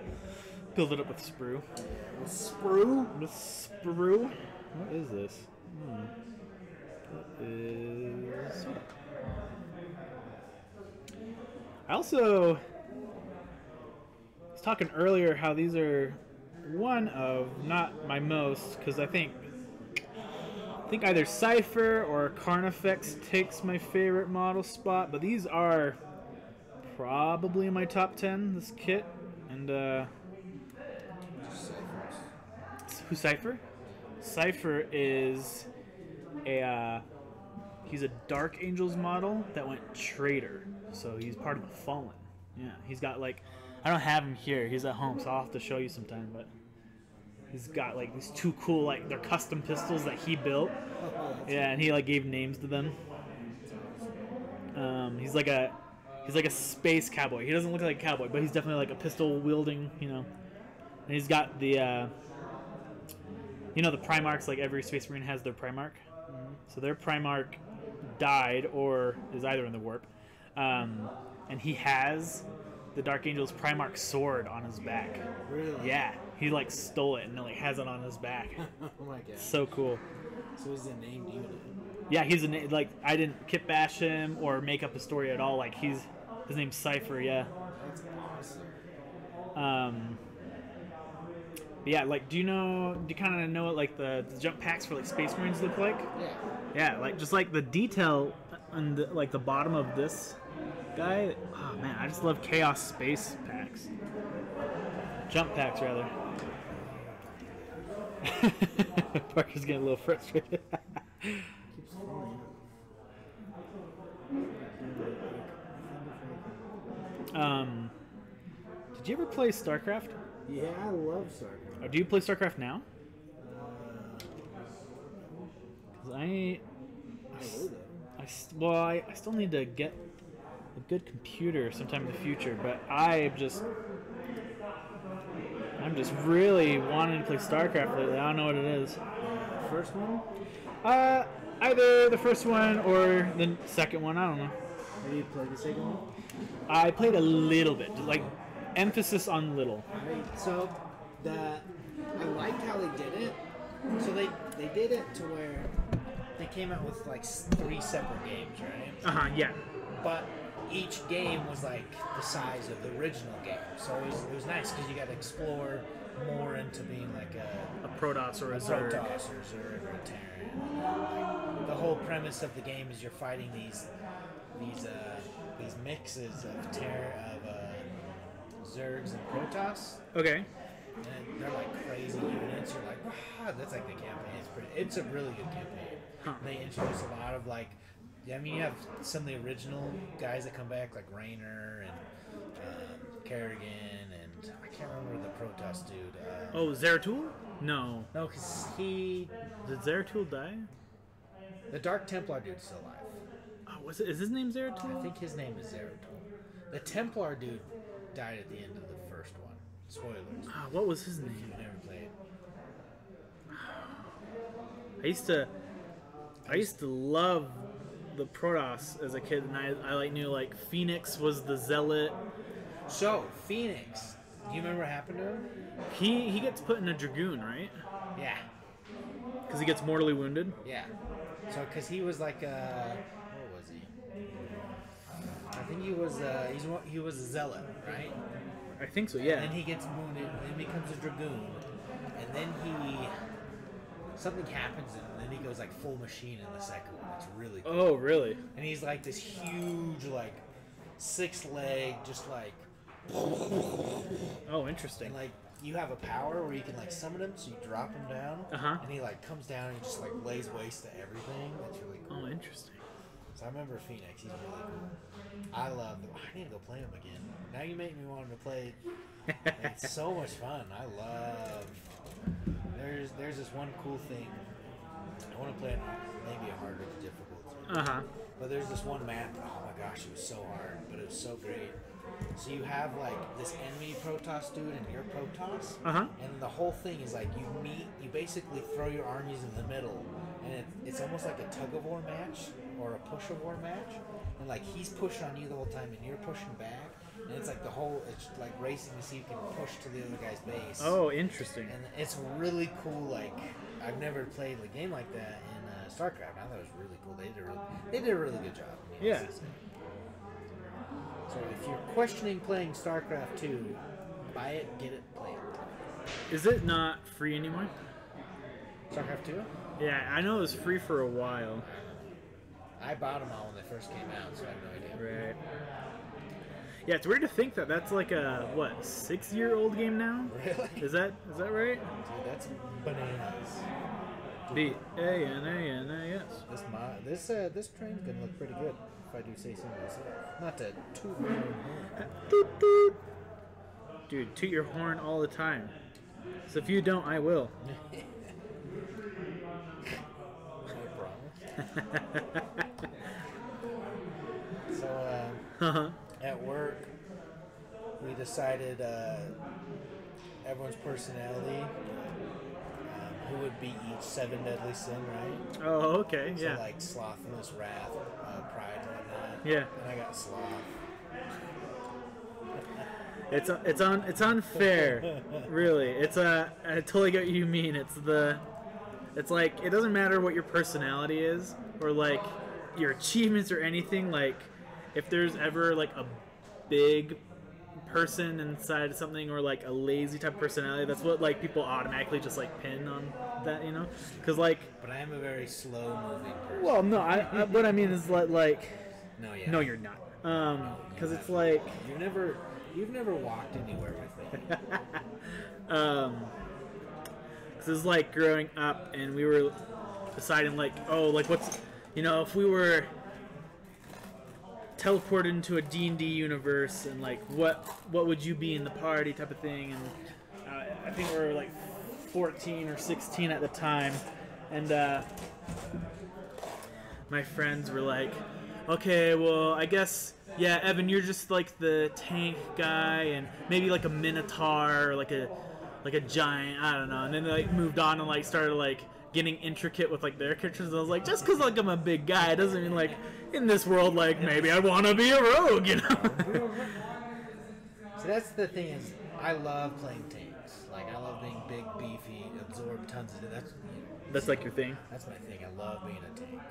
Speaker 1: build it up with sprue.
Speaker 2: With sprue?
Speaker 1: With sprue? What is this? That is... I also was talking earlier how these are one of, not my most, because I think either Cypher or Carnifex takes my favorite model spot, but these are probably in my top 10, this kit. And who's Cypher? Cypher is he's a Dark Angels model that went Traitor, so he's part of the Fallen. Yeah, he's got like, I don't have him here, he's at home, so I'll have to show you sometime, but he's got like these two cool, like, they're custom pistols that he built. Yeah, and he like gave names to them. He's like a space cowboy. He doesn't look like a cowboy, but he's definitely like a pistol wielding, you know. And he's got the you know, the Primarchs, like every Space Marine has their Primarch. So their Primarch died or is either in the warp. And he has the Dark Angel's Primarch sword on his back.
Speaker 2: Really?
Speaker 1: Yeah. He like stole it and like has it on his back.
Speaker 2: Oh my god.
Speaker 1: It's so cool.
Speaker 2: So he's a named unit.
Speaker 1: Yeah, he's a like, I didn't kit bash him or make up a story at all. Like his name's Cypher, yeah.
Speaker 2: That's awesome.
Speaker 1: But yeah, like, do you kind of know what like the jump packs for like Space Marines look like?
Speaker 2: Yeah.
Speaker 1: Yeah, like just like the detail on the, like the bottom of this guy. Oh man, I just love Chaos Space packs. Jump packs rather. Parker's getting a little frustrated.
Speaker 2: Keeps falling.
Speaker 1: Did you ever play StarCraft?
Speaker 2: Yeah, I love StarCraft.
Speaker 1: Or do you play StarCraft now?
Speaker 2: Uh,
Speaker 1: 'Cause I still need to get a good computer sometime in the future, but I'm just really wanting to play StarCraft lately. I don't know what it is.
Speaker 2: First one?
Speaker 1: Either the first one or the second one. I don't know.
Speaker 2: Have you played the second one?
Speaker 1: I played a little bit, like emphasis on little.
Speaker 2: Right. So I liked how they did it. So they did it to where they came out with like 3 separate games, right?
Speaker 1: Yeah.
Speaker 2: But each game was like the size of the original game, so it was nice because you got to explore more into being like
Speaker 1: A Protoss or a Zerg.
Speaker 2: Protoss or Zerg or a Terran. Like, the whole premise of the game is you're fighting these mixes of Zergs and Protoss,
Speaker 1: Okay.
Speaker 2: and they're like crazy units. You're like, wow, that's like the campaign. It's a really good campaign.
Speaker 1: Huh.
Speaker 2: They introduce a lot of like. I mean, you have some of the original guys that come back, like Raynor and Kerrigan, and I can't remember the Protoss dude.
Speaker 1: Oh, Zeratul? No.
Speaker 2: No, because the
Speaker 1: Did Zeratul die?
Speaker 2: Dark Templar dude's still alive.
Speaker 1: Oh, is his name Zeratul?
Speaker 2: I think his name is Zeratul. The Templar dude died at the end of the first one. Spoilers.
Speaker 1: What was his
Speaker 2: If
Speaker 1: name?
Speaker 2: you've never played.
Speaker 1: I used to love the Protoss as a kid, and I like knew like Phoenix was the zealot.
Speaker 2: So, Phoenix. Do you remember what happened to him?
Speaker 1: He gets put in a Dragoon, right?
Speaker 2: Yeah.
Speaker 1: Because he gets mortally wounded.
Speaker 2: Yeah. So, because he was like what was he? I think he was a zealot, right?
Speaker 1: I think so.
Speaker 2: And
Speaker 1: Yeah.
Speaker 2: then he gets wounded, and then becomes a dragoon, and then something happens, and then he goes like full machine in the second one. It's really cool.
Speaker 1: Oh, really?
Speaker 2: And he's like this huge, like 6-leg, just like,
Speaker 1: Oh, interesting.
Speaker 2: and like you have a power where you can like summon him, so you drop him down, and he like comes down and just like lays waste to everything. That's really cool.
Speaker 1: Oh, interesting.
Speaker 2: So I remember Phoenix. He's really cool. I love him. I need to go play him again. Now you make me want to play. It's so much fun. I love. There's this one cool thing. I want to play it on maybe a harder difficulty. But there's this one map. Oh my gosh, it was so hard, but it was so great. So you have like this enemy Protoss dude and your Protoss, and the whole thing is like you basically throw your armies in the middle, and it's almost like a tug of war match or a push of war match, and like he's pushing on you the whole time, and you're pushing back, and it's like it's like racing to see who can push to the other guy's base.
Speaker 1: Oh, interesting.
Speaker 2: And it's really cool. Like I've never played a game like that in StarCraft. I thought it was really cool. They did a really good job.
Speaker 1: Yeah.
Speaker 2: So if you're questioning playing StarCraft 2, buy it, get it, play it.
Speaker 1: Is it not free anymore?
Speaker 2: StarCraft 2?
Speaker 1: Yeah, I know it was free for a while.
Speaker 2: I bought them all when they first came out, so I have no idea.
Speaker 1: Right. Yeah, it's weird to think that that's like a 6-year-old game now.
Speaker 2: Really?
Speaker 1: Is that right?
Speaker 2: Dude, that's bananas.
Speaker 1: BANANAS.
Speaker 2: This train's gonna look pretty good, if I do say so myself. Not to toot my own horn.
Speaker 1: Toot toot. Dude, toot your horn all the time. So if you don't, I will.
Speaker 2: I promise. So, at work, we decided everyone's personality, who would beat each 7 deadly sin, right?
Speaker 1: Oh, okay,
Speaker 2: So,
Speaker 1: yeah.
Speaker 2: like slothfulness, wrath, pride, and whatnot.
Speaker 1: Yeah.
Speaker 2: And I got sloth.
Speaker 1: It's unfair, really. I totally get what you mean. It's like it doesn't matter what your personality is or like your achievements or anything. Like if there's ever like a big person inside something or like a lazy type of personality, that's what like people automatically just like pin on that, you know? Because like.
Speaker 2: But I am a very slow moving person.
Speaker 1: Well, no. What I mean is like.
Speaker 2: No, yeah.
Speaker 1: No, you're not. Because it's like.
Speaker 2: You've never walked anywhere with me.
Speaker 1: This is like growing up, and we were deciding like, oh, like what's, if we were teleported into a D&D universe, and like what would you be in the party type of thing. And I think we were like 14 or 16 at the time, and my friends were like, okay, well, I guess, yeah, Evan, you're just like the tank guy, and maybe like a minotaur, or like a giant, I don't know. And then they like moved on and like started like getting intricate with like their characters. And I was like, just because like I'm a big guy, it doesn't mean like in this world like maybe I want to be a rogue, you know?
Speaker 2: So that's the thing is, I love playing tanks. Like I love being big, beefy, absorb tons of.
Speaker 1: That's like your thing.
Speaker 2: That's my thing. I love being a tank.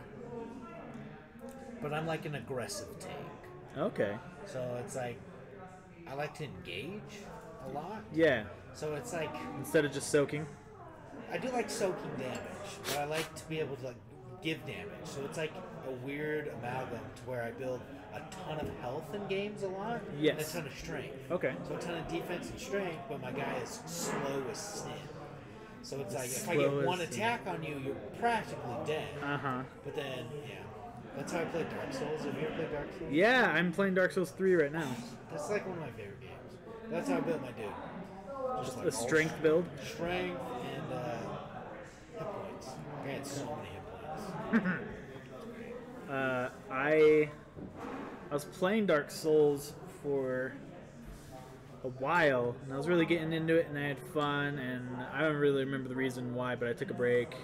Speaker 2: But I'm like an aggressive tank.
Speaker 1: Okay.
Speaker 2: So it's like I like to engage a lot.
Speaker 1: Yeah.
Speaker 2: So it's like
Speaker 1: Instead of just soaking.
Speaker 2: I do like soaking damage, but I like to be able to like give damage. So it's like a weird amalgam to where I build a ton of health in games a lot,
Speaker 1: Yes.
Speaker 2: and a ton of strength.
Speaker 1: Okay.
Speaker 2: So a ton of defense and strength, but my guy is slow as sin. So it's like if I
Speaker 1: Slow
Speaker 2: get
Speaker 1: as
Speaker 2: one
Speaker 1: sin.
Speaker 2: attack on you, you're practically dead.
Speaker 1: Uh-huh.
Speaker 2: But then, yeah, that's how I play Dark Souls. Have you ever played Dark Souls?
Speaker 1: Yeah, I'm playing Dark Souls 3 right now.
Speaker 2: That's like one of my favorite games. That's how I built my dude. Just
Speaker 1: A strength build.
Speaker 2: Strength and hit points. I had so many hit points.
Speaker 1: I was playing Dark Souls for a while, and I was really getting into it, and I had fun, and I don't really remember the reason why, but I took a break,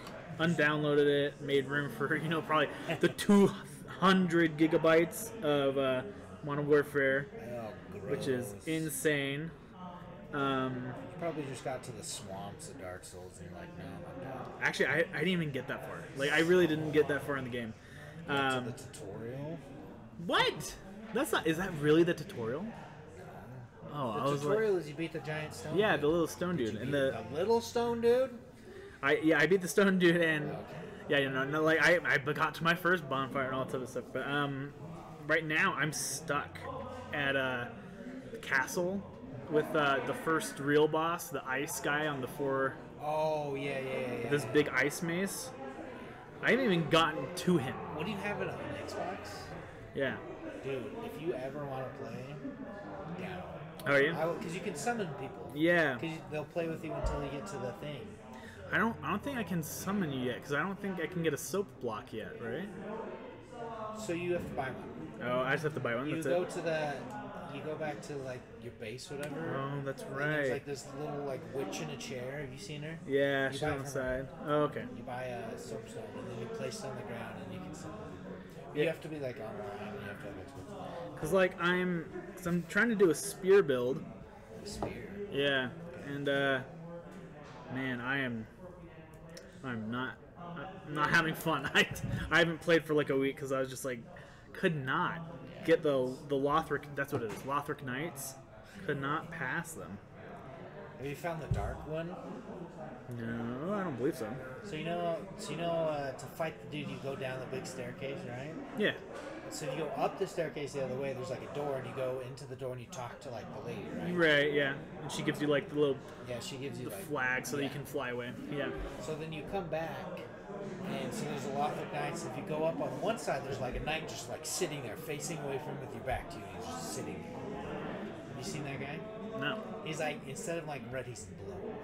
Speaker 1: undownloaded it, made room for, probably the 200 gigabytes of Modern Warfare,
Speaker 2: Oh,
Speaker 1: which is
Speaker 2: gross.
Speaker 1: insane.
Speaker 2: You probably just got to the swamps of Dark Souls and you're like, no, I'm done.
Speaker 1: Actually, I didn't even get that far. Like, I really didn't get that far in the game.
Speaker 2: To the tutorial.
Speaker 1: What? That's not. Is that really the tutorial? Oh, I
Speaker 2: The
Speaker 1: was
Speaker 2: tutorial is you beat the giant stone.
Speaker 1: yeah,
Speaker 2: dude.
Speaker 1: the little stone
Speaker 2: Did
Speaker 1: dude,
Speaker 2: you
Speaker 1: and
Speaker 2: beat
Speaker 1: the
Speaker 2: little stone dude.
Speaker 1: I beat the stone dude, and
Speaker 2: Okay.
Speaker 1: yeah, no, like I got to my first bonfire and all that type of stuff. But right now I'm stuck at the castle with the first real boss, the ice guy on the four.
Speaker 2: Oh yeah.
Speaker 1: This big ice mace. I haven't even gotten to him.
Speaker 2: What do you have it on Xbox?
Speaker 1: Yeah.
Speaker 2: Dude, if you ever want to play, down.
Speaker 1: How are you?
Speaker 2: Because you can summon people.
Speaker 1: Yeah.
Speaker 2: Because they'll play with you until you get to the thing.
Speaker 1: I don't think I can summon you yet, because I don't think I can get a soap block yet, right?
Speaker 2: So you have to buy one.
Speaker 1: Oh, I just have to buy one.
Speaker 2: You
Speaker 1: That's
Speaker 2: go
Speaker 1: it.
Speaker 2: to the, you go back to like your base, or whatever.
Speaker 1: Oh, that's
Speaker 2: And there's
Speaker 1: right.
Speaker 2: like this little like witch in a chair. Have you seen her?
Speaker 1: Yeah,
Speaker 2: You
Speaker 1: she's
Speaker 2: buy
Speaker 1: on
Speaker 2: it
Speaker 1: the
Speaker 2: from her.
Speaker 1: side. Oh, okay.
Speaker 2: You buy a soapstone and then you place it on the ground and you can summon her.
Speaker 1: Yeah.
Speaker 2: You have to be like online. You have to have Xbox.
Speaker 1: Cause like I'm trying to do a spear build.
Speaker 2: The spear.
Speaker 1: Yeah, and man, I'm not having fun. I haven't played for like a week because I was just like could not get the Lothric. That's what it is. Lothric Knights. Could not pass them.
Speaker 2: Have you found the dark one?
Speaker 1: No, I don't believe so.
Speaker 2: So you know to fight the dude, you go down the big staircase, right?
Speaker 1: Yeah.
Speaker 2: So if you go up the staircase the other way, there's like a door, and you go into the door and you talk to like the lady, right?
Speaker 1: Right. Yeah. And she gives you like the little
Speaker 2: Yeah, she gives you like
Speaker 1: flag so that you
Speaker 2: yeah.
Speaker 1: can fly away. Yeah.
Speaker 2: So then you come back, and so there's a lot of knights. If you go up on one side, there's like a knight just like sitting there, facing away from with your back to you, and he's just sitting there. Have you seen that guy?
Speaker 1: No.
Speaker 2: He's like, instead of like red, he's blue.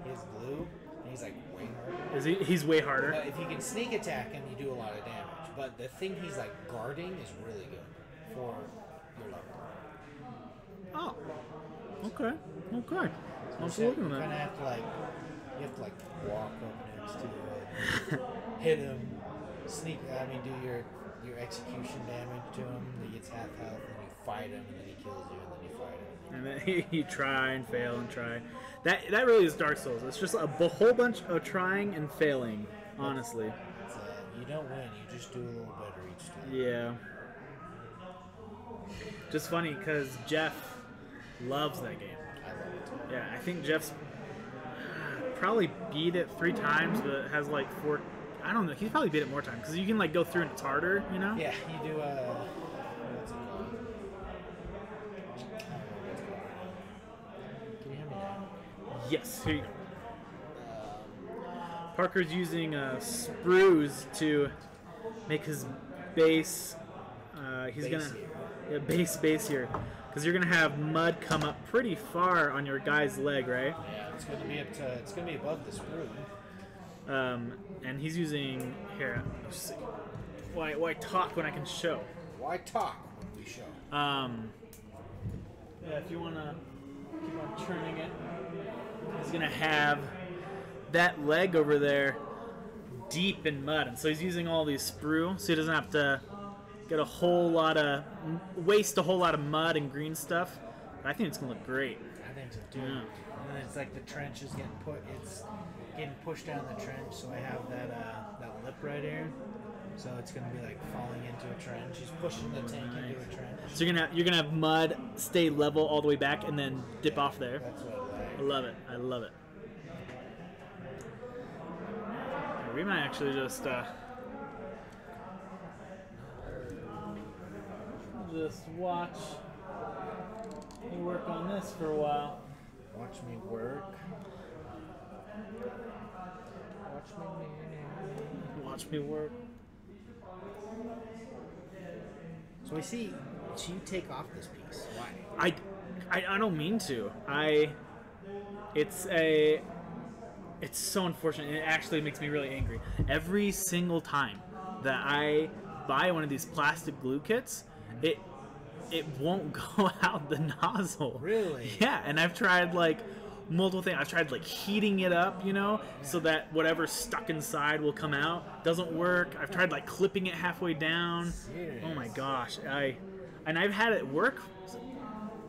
Speaker 2: He is blue, and he's like way harder.
Speaker 1: Is he? He's way harder.
Speaker 2: But if you can sneak attack him, you do a lot of damage. But the thing he's like guarding is really good for your level.
Speaker 1: Oh. Okay. Okay. I'll
Speaker 2: So
Speaker 1: look
Speaker 2: you
Speaker 1: at
Speaker 2: kind of
Speaker 1: that.
Speaker 2: have to like, you have to like walk up next to it, hit him, sneak. I mean, do your execution damage to him. He gets half health, and you fight him, and then he kills you, and then you fight him.
Speaker 1: And then you try and fail and try. That really is Dark Souls. It's just a whole bunch of trying and failing, honestly.
Speaker 2: It's, you don't win. You just do a little better each time.
Speaker 1: Yeah. Just funny because Jeff loves that game.
Speaker 2: I love it too.
Speaker 1: Yeah, I think Jeff's probably beat it 3 times, but has like 4. I don't know. He's probably beat it more times because you can like go through and it's harder, you know?
Speaker 2: Yeah, you do. What's it called? I don't know what it's called right now. Can you hear me now?
Speaker 1: Yes. Here you go. Parker's using sprues to make his base He's
Speaker 2: Base
Speaker 1: gonna
Speaker 2: here.
Speaker 1: base here, because you're gonna have mud come up pretty far on your guy's leg, right?
Speaker 2: Yeah, it's gonna be it's gonna be above the sprue.
Speaker 1: And he's using here. Let's see. Why talk when I can show?
Speaker 2: Why talk when we show?
Speaker 1: Yeah, if you wanna keep on turning it, he's gonna have that leg over there deep in mud, and so he's using all these sprue, so he doesn't have to get waste a whole lot of mud and green stuff. But I think it's gonna look great.
Speaker 2: I think so too.
Speaker 1: Yeah.
Speaker 2: And then it's like the trench is getting pushed down the trench, so I have that lip right here. So it's gonna be like falling into a trench. He's pushing the tank into a trench.
Speaker 1: So you're gonna have mud stay level all the way back and then dip off there.
Speaker 2: That's what I like.
Speaker 1: I love it. I love it. We might actually just watch me work on this for a while.
Speaker 2: Watch me work.
Speaker 1: Watch me work.
Speaker 2: So we see. So you take off this piece. Why?
Speaker 1: I don't mean to. It's so unfortunate. It actually makes me really angry. Every single time that I buy one of these plastic glue kits, it won't go out the nozzle.
Speaker 2: Really?
Speaker 1: Yeah, and I've tried like multiple things. I've tried like heating it up, so that whatever's stuck inside will come out. Doesn't work. I've tried like clipping it halfway down.
Speaker 2: Serious?
Speaker 1: Oh my gosh. I've had it work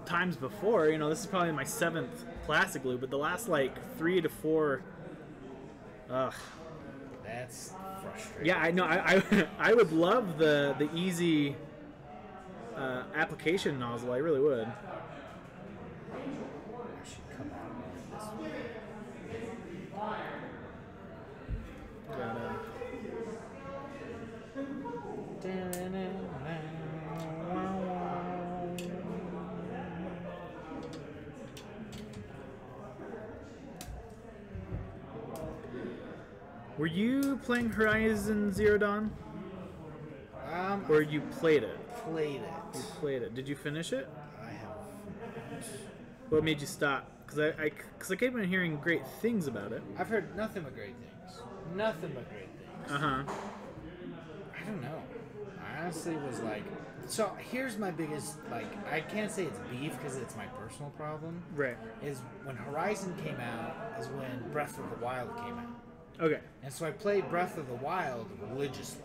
Speaker 1: times before. This is probably my 7th plastic glue, but the last like 3 to 4. Ugh.
Speaker 2: That's frustrating.
Speaker 1: Yeah, I know. I would love the easy application nozzle. I really would.
Speaker 2: I should come out this way.
Speaker 1: Were you playing Horizon Zero Dawn? Or you played it?
Speaker 2: Played
Speaker 1: You
Speaker 2: it.
Speaker 1: played it. Did you finish it?
Speaker 2: I have.
Speaker 1: What made you stop? Because I kept on hearing great things about it.
Speaker 2: I've heard nothing but great things. Nothing but great things.
Speaker 1: Uh-huh.
Speaker 2: I don't know. I honestly was like. So here's my biggest, I can't say it's beef because it's my personal problem.
Speaker 1: Right.
Speaker 2: Is when Horizon came out, is when Breath of the Wild came out.
Speaker 1: Okay.
Speaker 2: And so I played Breath of the Wild religiously.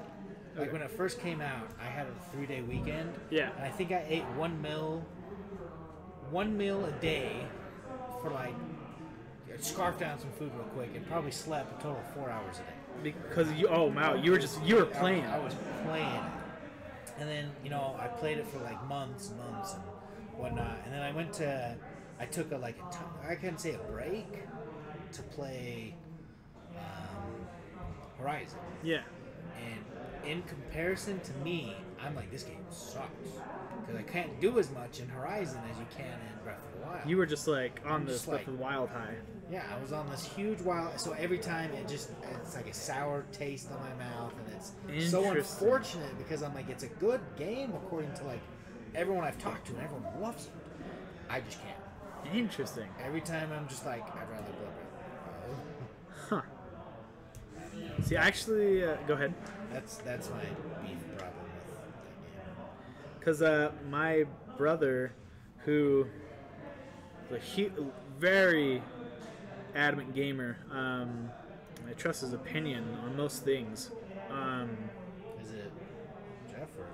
Speaker 2: Like
Speaker 1: Okay.
Speaker 2: when it first came out, I had a 3-day weekend.
Speaker 1: Yeah.
Speaker 2: And I think I ate one meal a day for I scarfed down some food real quick and probably slept a total of 4 hours a day.
Speaker 1: Because you were playing.
Speaker 2: I was playing it. And then, I played it for like months and months and whatnot. And then I took I can't say a break to play Horizon.
Speaker 1: Yeah.
Speaker 2: And in comparison to me, I'm like, this game sucks. Because I can't do as much in Horizon as you can in Breath of the Wild.
Speaker 1: You were just like on the
Speaker 2: just
Speaker 1: Breath
Speaker 2: like-
Speaker 1: of the Wild high.
Speaker 2: Yeah, I was on this huge wild. So every time it's like a sour taste on my mouth, and it's so
Speaker 1: Interesting.
Speaker 2: unfortunate because I'm like, it's a good game according to like everyone I've talked to, and everyone loves it. I just can't.
Speaker 1: Interesting.
Speaker 2: Every time I'm just like, I'd rather play Breath.
Speaker 1: Huh. See, actually, go ahead.
Speaker 2: That's my beef problem with that game.
Speaker 1: Because my brother, who is a very adamant gamer, I trust his opinion on most things.
Speaker 2: Is it Jeff or?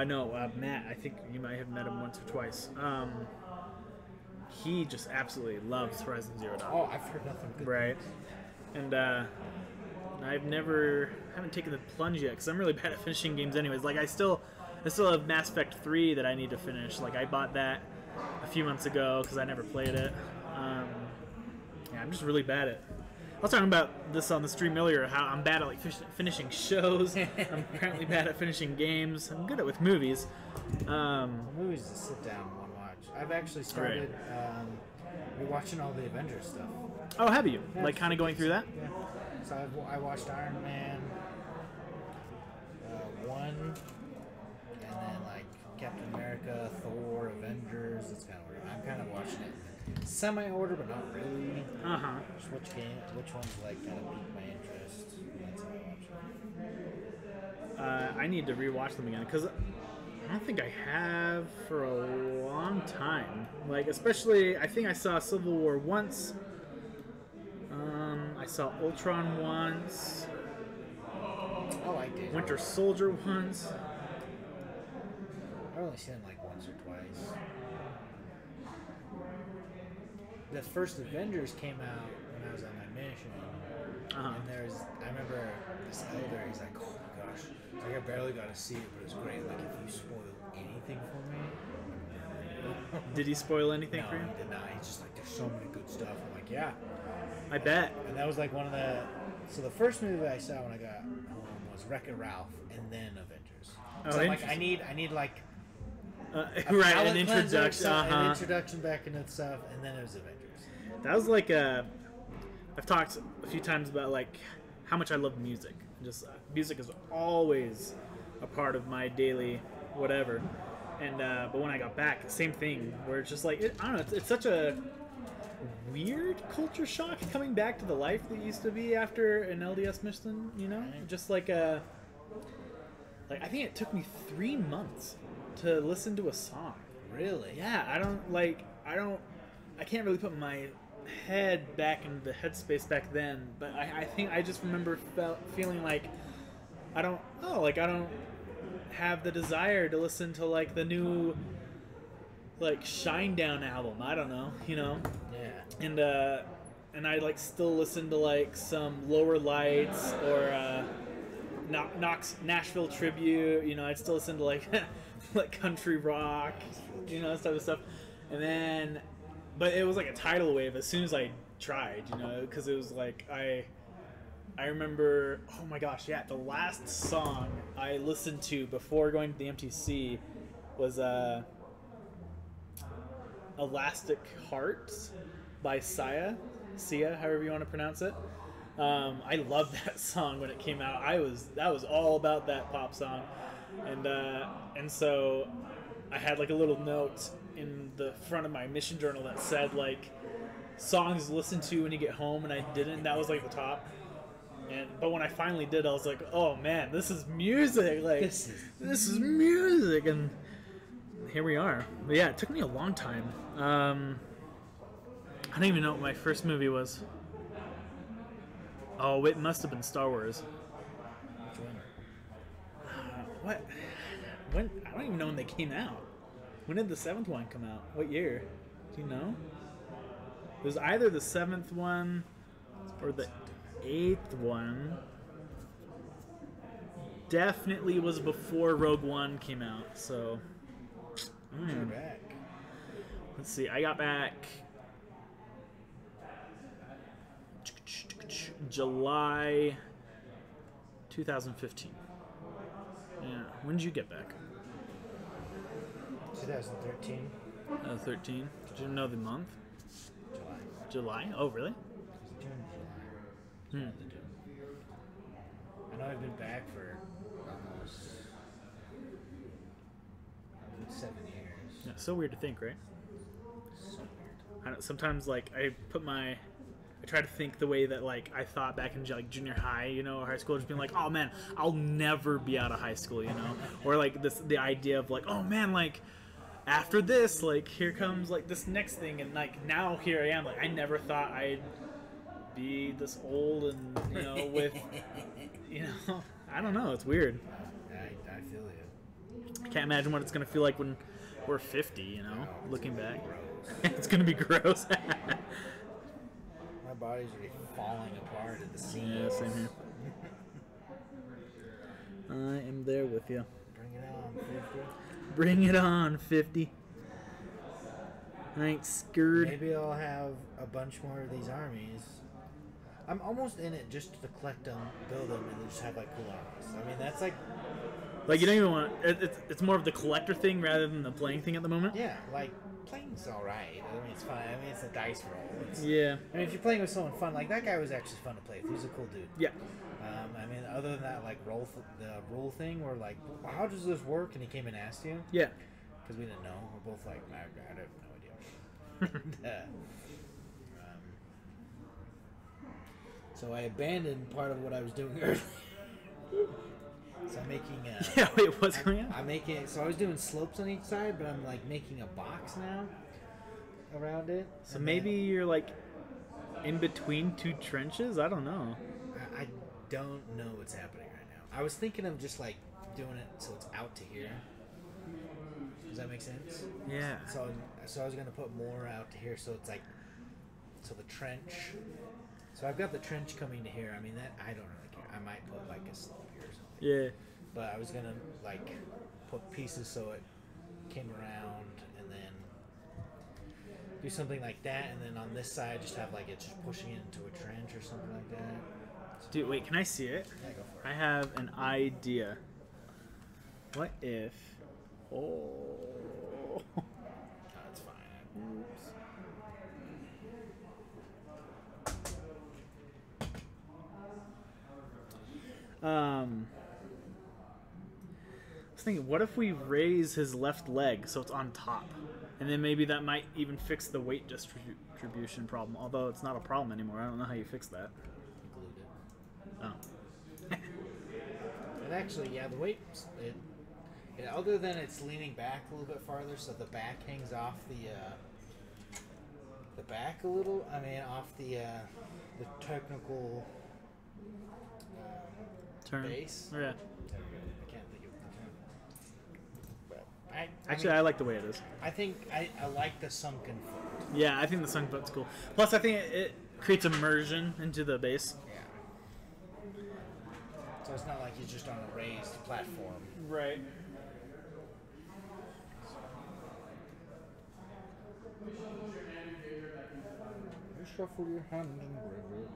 Speaker 1: No, Matt. I think you might have met him once or twice. He just absolutely loves Horizon Zero Dawn.
Speaker 2: Oh, I've heard nothing good.
Speaker 1: Right. And haven't taken the plunge yet because I'm really bad at finishing games anyways. Like I still have Mass Effect 3 that I need to finish. Like I bought that a few months ago because I never played it. Yeah, I'm just really bad at. I was talking about this on the stream earlier, how I'm bad at like finishing shows. I'm apparently bad at finishing games. I'm good at with movies.
Speaker 2: Movies to sit down and one watch. I've actually started rewatching all the Avengers stuff.
Speaker 1: Oh, have you?
Speaker 2: Yeah,
Speaker 1: Like kind of going through that?
Speaker 2: Yeah. So I watched Iron Man 1, and then like America, Thor, Avengers. That's kind of where I'm kind of watching it semi-order, but not really. Just which ones like kind of pique my interest. That's how I watch it.
Speaker 1: I need to rewatch them again because I don't think I have for a long time. Like, especially, I think I saw Civil War once. I saw Ultron once.
Speaker 2: I like Days of
Speaker 1: Winter
Speaker 2: War.
Speaker 1: Soldier once.
Speaker 2: I've only seen it like once or twice. The first Avengers came out when I was on my mission. And I remember this elder, he's like, oh my gosh, it's like I barely got to see it, but it's great. Like, if you spoil anything for me.
Speaker 1: Did he spoil anything
Speaker 2: No,
Speaker 1: for you?
Speaker 2: he did not. He's just like, there's so many good stuff. I'm like, yeah.
Speaker 1: I bet.
Speaker 2: And that was like one of the. So the first movie I saw when I got home was Wreck-It Ralph, and then Avengers.
Speaker 1: Oh,
Speaker 2: So I'm like,
Speaker 1: interesting.
Speaker 2: I need like
Speaker 1: Right,
Speaker 2: palate
Speaker 1: an
Speaker 2: cleanser,
Speaker 1: introduction.
Speaker 2: an introduction back into stuff, and then it was Avengers.
Speaker 1: That was like I've talked a few times about like how much I love music. Just music is always a part of my daily whatever. And but when I got back, same thing. Where it's just like I don't know. It's such a weird culture shock coming back to the life that used to be after an LDS mission. You know, just like I think it took me 3 months to listen to a song.
Speaker 2: Really?
Speaker 1: Yeah, I can't really put my head back into the headspace back then, but I think I just remember feeling like I don't have the desire to listen to like the new like Shinedown album. I don't know, you know.
Speaker 2: Yeah.
Speaker 1: And I like still listen to like some Lower Lights or Nashville Tribute. You know, I'd still listen to like like country rock, you know, that type of stuff. And then, but it was like a tidal wave as soon as I tried, you know, because it was like I remember, oh my gosh, yeah, the last song I listened to before going to the MTC was Elastic Hearts by Sia, however you want to pronounce it. I loved that song when it came out. That was all about that pop song, and so I had like a little note in the front of my mission journal that said like songs to listen to when you get home, and I didn't. That was like the top. But when I finally did, I was like, oh man, this is music. Like this is music, and here we are. But yeah, it took me a long time. I don't even know what my first movie was. Oh, it must have been Star Wars.
Speaker 2: Which one?
Speaker 1: What? When? I don't even know when they came out. When did the 7th one come out? What year? Do you know? It was either the 7th one or the 8th one. Definitely was before Rogue One came out. So,
Speaker 2: You're back.
Speaker 1: let's see. I got back July 2015. Yeah. When did you get back?
Speaker 2: 2013.
Speaker 1: 13. Did you know the month?
Speaker 2: July.
Speaker 1: July? Oh, really?
Speaker 2: June, July.
Speaker 1: Hmm.
Speaker 2: I know I've been back for almost 7 years.
Speaker 1: Yeah, so weird to think, right?
Speaker 2: So weird.
Speaker 1: I don't, sometimes, like, I try to think the way that, like, I thought back in, like, junior high, you know, or high school, just being like, oh, man, I'll never be out of high school, you know? Or, like, the idea of, like, oh, man, like, after this, like, here comes, like, this next thing, and, like, now here I am, like, I never thought I'd be this old and, you know, with, you know, I don't know, it's weird.
Speaker 2: I feel you.
Speaker 1: I can't imagine what it's going to feel like when we're 50, you know,
Speaker 2: Oh,
Speaker 1: looking back.
Speaker 2: gross.
Speaker 1: It's going to be gross.
Speaker 2: My body's already falling apart at the seams.
Speaker 1: Yeah, same here. I am there with you.
Speaker 2: Bring it on, 50.
Speaker 1: Bring it on, 50. I ain't scared.
Speaker 2: Maybe I'll have a bunch more of these armies. I'm almost in it just to collect them, build them, and just have like cool armies. I mean, that's like
Speaker 1: Like, you don't even want... It's more of the collector thing rather than the playing thing at the moment?
Speaker 2: yeah, like playing's all right. I mean, it's fun. I mean, it's a dice roll. It's,
Speaker 1: Yeah.
Speaker 2: I mean, if you're playing with someone fun, like that guy was actually fun to play with. He was a cool dude.
Speaker 1: Yeah.
Speaker 2: I mean, other than that, like the rule thing, where like, how does this work? And he came and asked you.
Speaker 1: Yeah.
Speaker 2: because we didn't know. We're both like, I have no idea. So I abandoned part of what I was doing earlier. So I'm making.
Speaker 1: Yeah, wait, what's going on?
Speaker 2: I'm making. So I was doing slopes on each side, but I'm like making a box now around it.
Speaker 1: So maybe you're like in between two trenches. I don't know.
Speaker 2: I don't know what's happening right now. I was thinking of just like doing it so it's out to here. Does that make sense?
Speaker 1: Yeah.
Speaker 2: So I was gonna put more out to here, so it's like, so the trench. So I've got the trench coming to here. I mean, that I don't really care. I might put like a slope here or something.
Speaker 1: Yeah.
Speaker 2: But I was gonna like put pieces so it came around, and then do something like that, and then on this side just have like it just pushing it into a trench or something like that.
Speaker 1: Dude, wait, can I see it?
Speaker 2: Yeah, go for it.
Speaker 1: I have an idea. What if... Oh...
Speaker 2: That's fine.
Speaker 1: Oops. I was thinking, what if we raise his left leg so it's on top? And then maybe that might even fix the weight distribution problem. Although it's not a problem anymore. I don't know how you fix that.
Speaker 2: You glued it.
Speaker 1: Oh.
Speaker 2: And actually, yeah, the weight, other than it's leaning back a little bit farther, so the back hangs off the back a little. I mean, off the technical
Speaker 1: Turn.
Speaker 2: base.
Speaker 1: Yeah.
Speaker 2: There we go. I can't think of the term. But
Speaker 1: Actually, I like the way it is.
Speaker 2: I think I like the sunken foot.
Speaker 1: Yeah, I think the sunk foot's cool. Plus, I think it creates immersion into the base.
Speaker 2: Yeah. So it's not like he's just on a raised platform.
Speaker 1: Right.
Speaker 2: Shuffle your hand and grab it.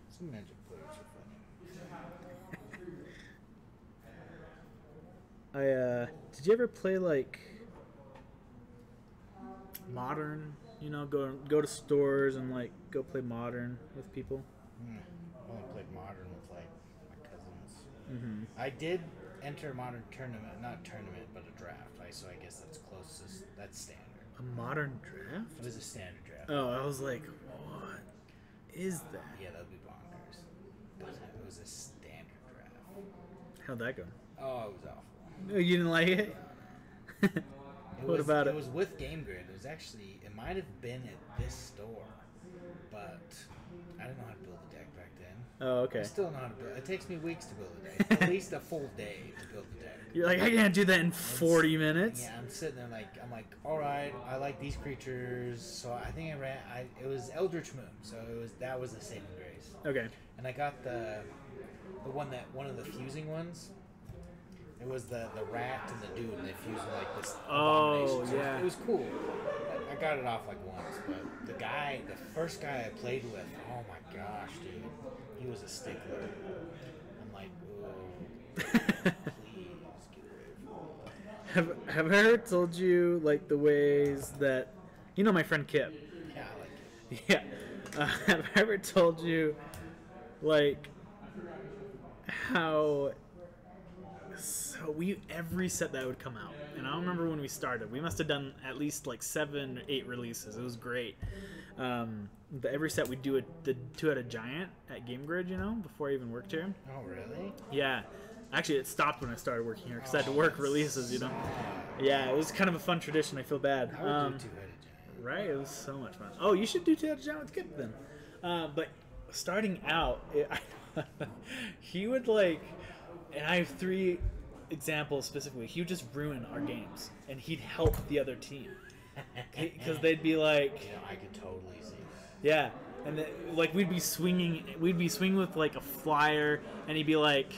Speaker 2: Some magic players are funny.
Speaker 1: Did you ever play like Modern? You know, go to stores and like go play Modern with people.
Speaker 2: I only played Modern with like my cousins.
Speaker 1: Mm-hmm.
Speaker 2: I did enter a Modern tournament, not tournament, but a draft. So I guess that's closest. That's standard.
Speaker 1: A Modern draft?
Speaker 2: It was a standard draft.
Speaker 1: Oh, I was like, what is that?
Speaker 2: Yeah, that'd be bonkers. But it was a standard draft.
Speaker 1: How'd that go?
Speaker 2: Oh, it was awful.
Speaker 1: No, you didn't like it? What about it?
Speaker 2: It was with Game Grid. It was actually, it might have been at this store, but I didn't know how to build a deck back then.
Speaker 1: Oh, okay.
Speaker 2: I still don't know how to build. It takes me weeks to build a deck. At least a full day to build a deck.
Speaker 1: You're like, I can't do that in 40 minutes.
Speaker 2: Yeah, I'm sitting there like, I'm like, all right, I like these creatures. So I think it was Eldritch Moon. So that was the saving grace.
Speaker 1: Okay.
Speaker 2: And I got the one of the fusing ones. It was the rat and the dude, and they fused like this.
Speaker 1: Oh,
Speaker 2: So
Speaker 1: yeah.
Speaker 2: it was cool. I got it off like once, but the first guy I played with, oh my gosh, dude, he was a stickler. I'm like, whoa, please get away from me.
Speaker 1: Have I ever told you like the ways that, you know, my friend Kip?
Speaker 2: Yeah, I like it.
Speaker 1: Yeah. Have I ever told you like how? So every set that would come out, and I don't remember when we started. We must have done at least like 7 or 8 releases. It was great. Every set we do the 2-headed giant at Game Grid, you know, before I even worked here.
Speaker 2: Oh, really?
Speaker 1: Yeah, actually, it stopped when I started working here because I had to work releases, you know. Yeah, it was kind of a fun tradition. I feel bad.
Speaker 2: I would do 2-headed giant.
Speaker 1: Right, it was so much fun. Oh, you should do 2-headed giant with Kip then. But starting out, he would like. And I have 3 examples specifically. He would just ruin our games, and he'd help the other team because they'd be like,
Speaker 2: Yeah, I could totally see.
Speaker 1: yeah, and then, like we'd be swinging with like a flyer, and he'd be like,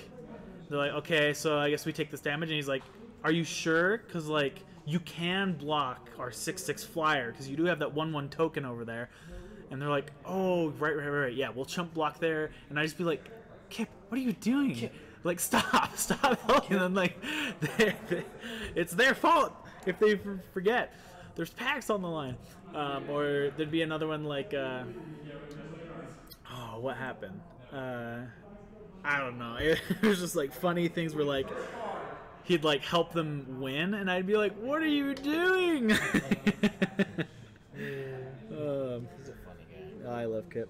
Speaker 1: they're like, okay, so I guess we take this damage, and he's like, are you sure? Because like you can block our 6/6 flyer because you do have that 1/1 token over there, and they're like, oh, right, yeah, we'll chump block there, and I just be like, Kip, what are you doing?
Speaker 2: Kip.
Speaker 1: Like, stop helping them. Like, it's their fault if they forget. There's packs on the line. Or there'd be another one like, oh, what happened? I don't know. It was just like funny things were like, he'd like help them win, and I'd be like, "What are you doing?"
Speaker 2: He's a funny guy.
Speaker 1: I love Kip.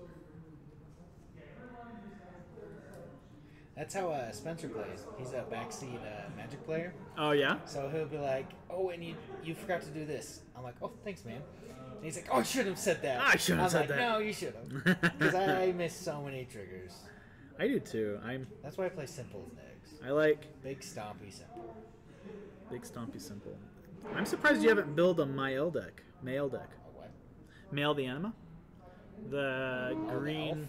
Speaker 2: That's how Spencer plays. He's a backseat Magic player.
Speaker 1: Oh yeah.
Speaker 2: So he'll be like, "Oh, and you forgot to do this." I'm like, "Oh, thanks, man." And he's like, "Oh, I should have said that."
Speaker 1: I shouldn't have said
Speaker 2: like,
Speaker 1: that.
Speaker 2: No, you should have. Because I miss so many triggers.
Speaker 1: I do too.
Speaker 2: That's why I play simple decks.
Speaker 1: I like
Speaker 2: Big stompy simple.
Speaker 1: big stompy simple. I'm surprised you haven't built a Mael deck. Mael deck.
Speaker 2: Oh, what?
Speaker 1: Mael the anima. The
Speaker 2: Oh, the
Speaker 1: green.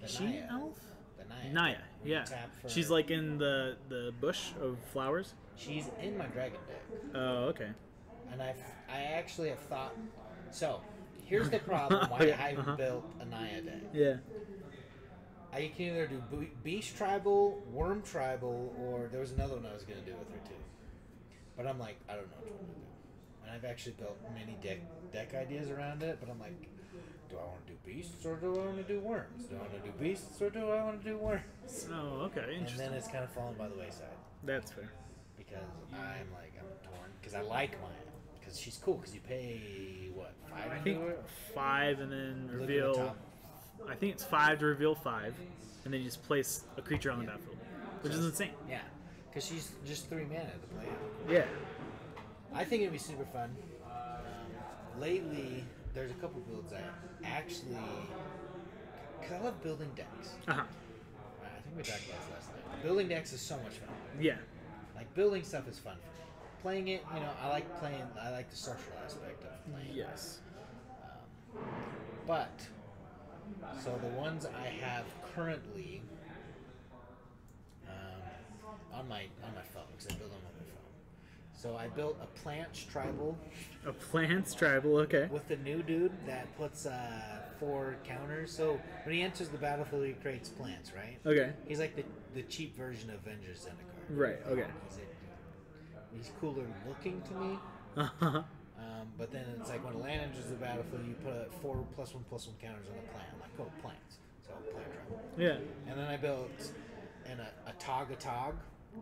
Speaker 2: elf?
Speaker 1: Is she
Speaker 2: Naya.
Speaker 1: elf?
Speaker 2: The Naya.
Speaker 1: Naya.
Speaker 2: When you
Speaker 1: Yeah.
Speaker 2: tap for-
Speaker 1: She's like in the bush of flowers.
Speaker 2: She's in my dragon deck.
Speaker 1: Oh, okay.
Speaker 2: And I actually have thought. So, here's the problem why
Speaker 1: Yeah,
Speaker 2: I
Speaker 1: uh-huh.
Speaker 2: built a Naya deck.
Speaker 1: Yeah.
Speaker 2: I can either do Beast Tribal, Worm Tribal, or there was another one I was going to do with her too. But I'm like, I don't know which one to do. And I've actually built many deck ideas around it, but I'm like, do I want to do Beasts or do I want to do Worms? Do I want to do Beasts or do I want to do Worms?
Speaker 1: Oh, okay.
Speaker 2: And
Speaker 1: Interesting.
Speaker 2: then it's kind of fallen by the wayside
Speaker 1: That's fair.
Speaker 2: because I'm torn because I like Maya because she's cool because you pay what $5
Speaker 1: I
Speaker 2: to
Speaker 1: think
Speaker 2: do it?
Speaker 1: 5 and then
Speaker 2: Look at the
Speaker 1: reveal.
Speaker 2: top.
Speaker 1: I think it's 5 to reveal 5, and then you just place a creature on the battlefield, which is insane.
Speaker 2: Yeah, because she's just 3 mana to play.
Speaker 1: Yeah.
Speaker 2: I think it'd be super fun. Lately, there's a couple builds I actually, because I love building decks.
Speaker 1: Uh huh.
Speaker 2: I think we talked about this last night. Building decks is so much fun.
Speaker 1: Yeah.
Speaker 2: Like building stuff is fun for me. Playing it, I like playing. I like the social aspect of playing.
Speaker 1: Yes.
Speaker 2: But so the ones I have currently on my phone because I build them on my phone. So I built a Plants Tribal
Speaker 1: A plants tribal. Okay.
Speaker 2: with the new dude that puts 4 counters. So when he enters the battlefield, he creates plants, right?
Speaker 1: Okay.
Speaker 2: He's like the cheap version of Avengers Zendikar.
Speaker 1: Right. Okay.
Speaker 2: He's cooler looking to me.
Speaker 1: Uh huh.
Speaker 2: But then it's like when a land enters the battlefield, you put 4 +1/+1 counters on the plant. I'm like, oh, plants. So plant tribal.
Speaker 1: Yeah.
Speaker 2: And then I built a Tog.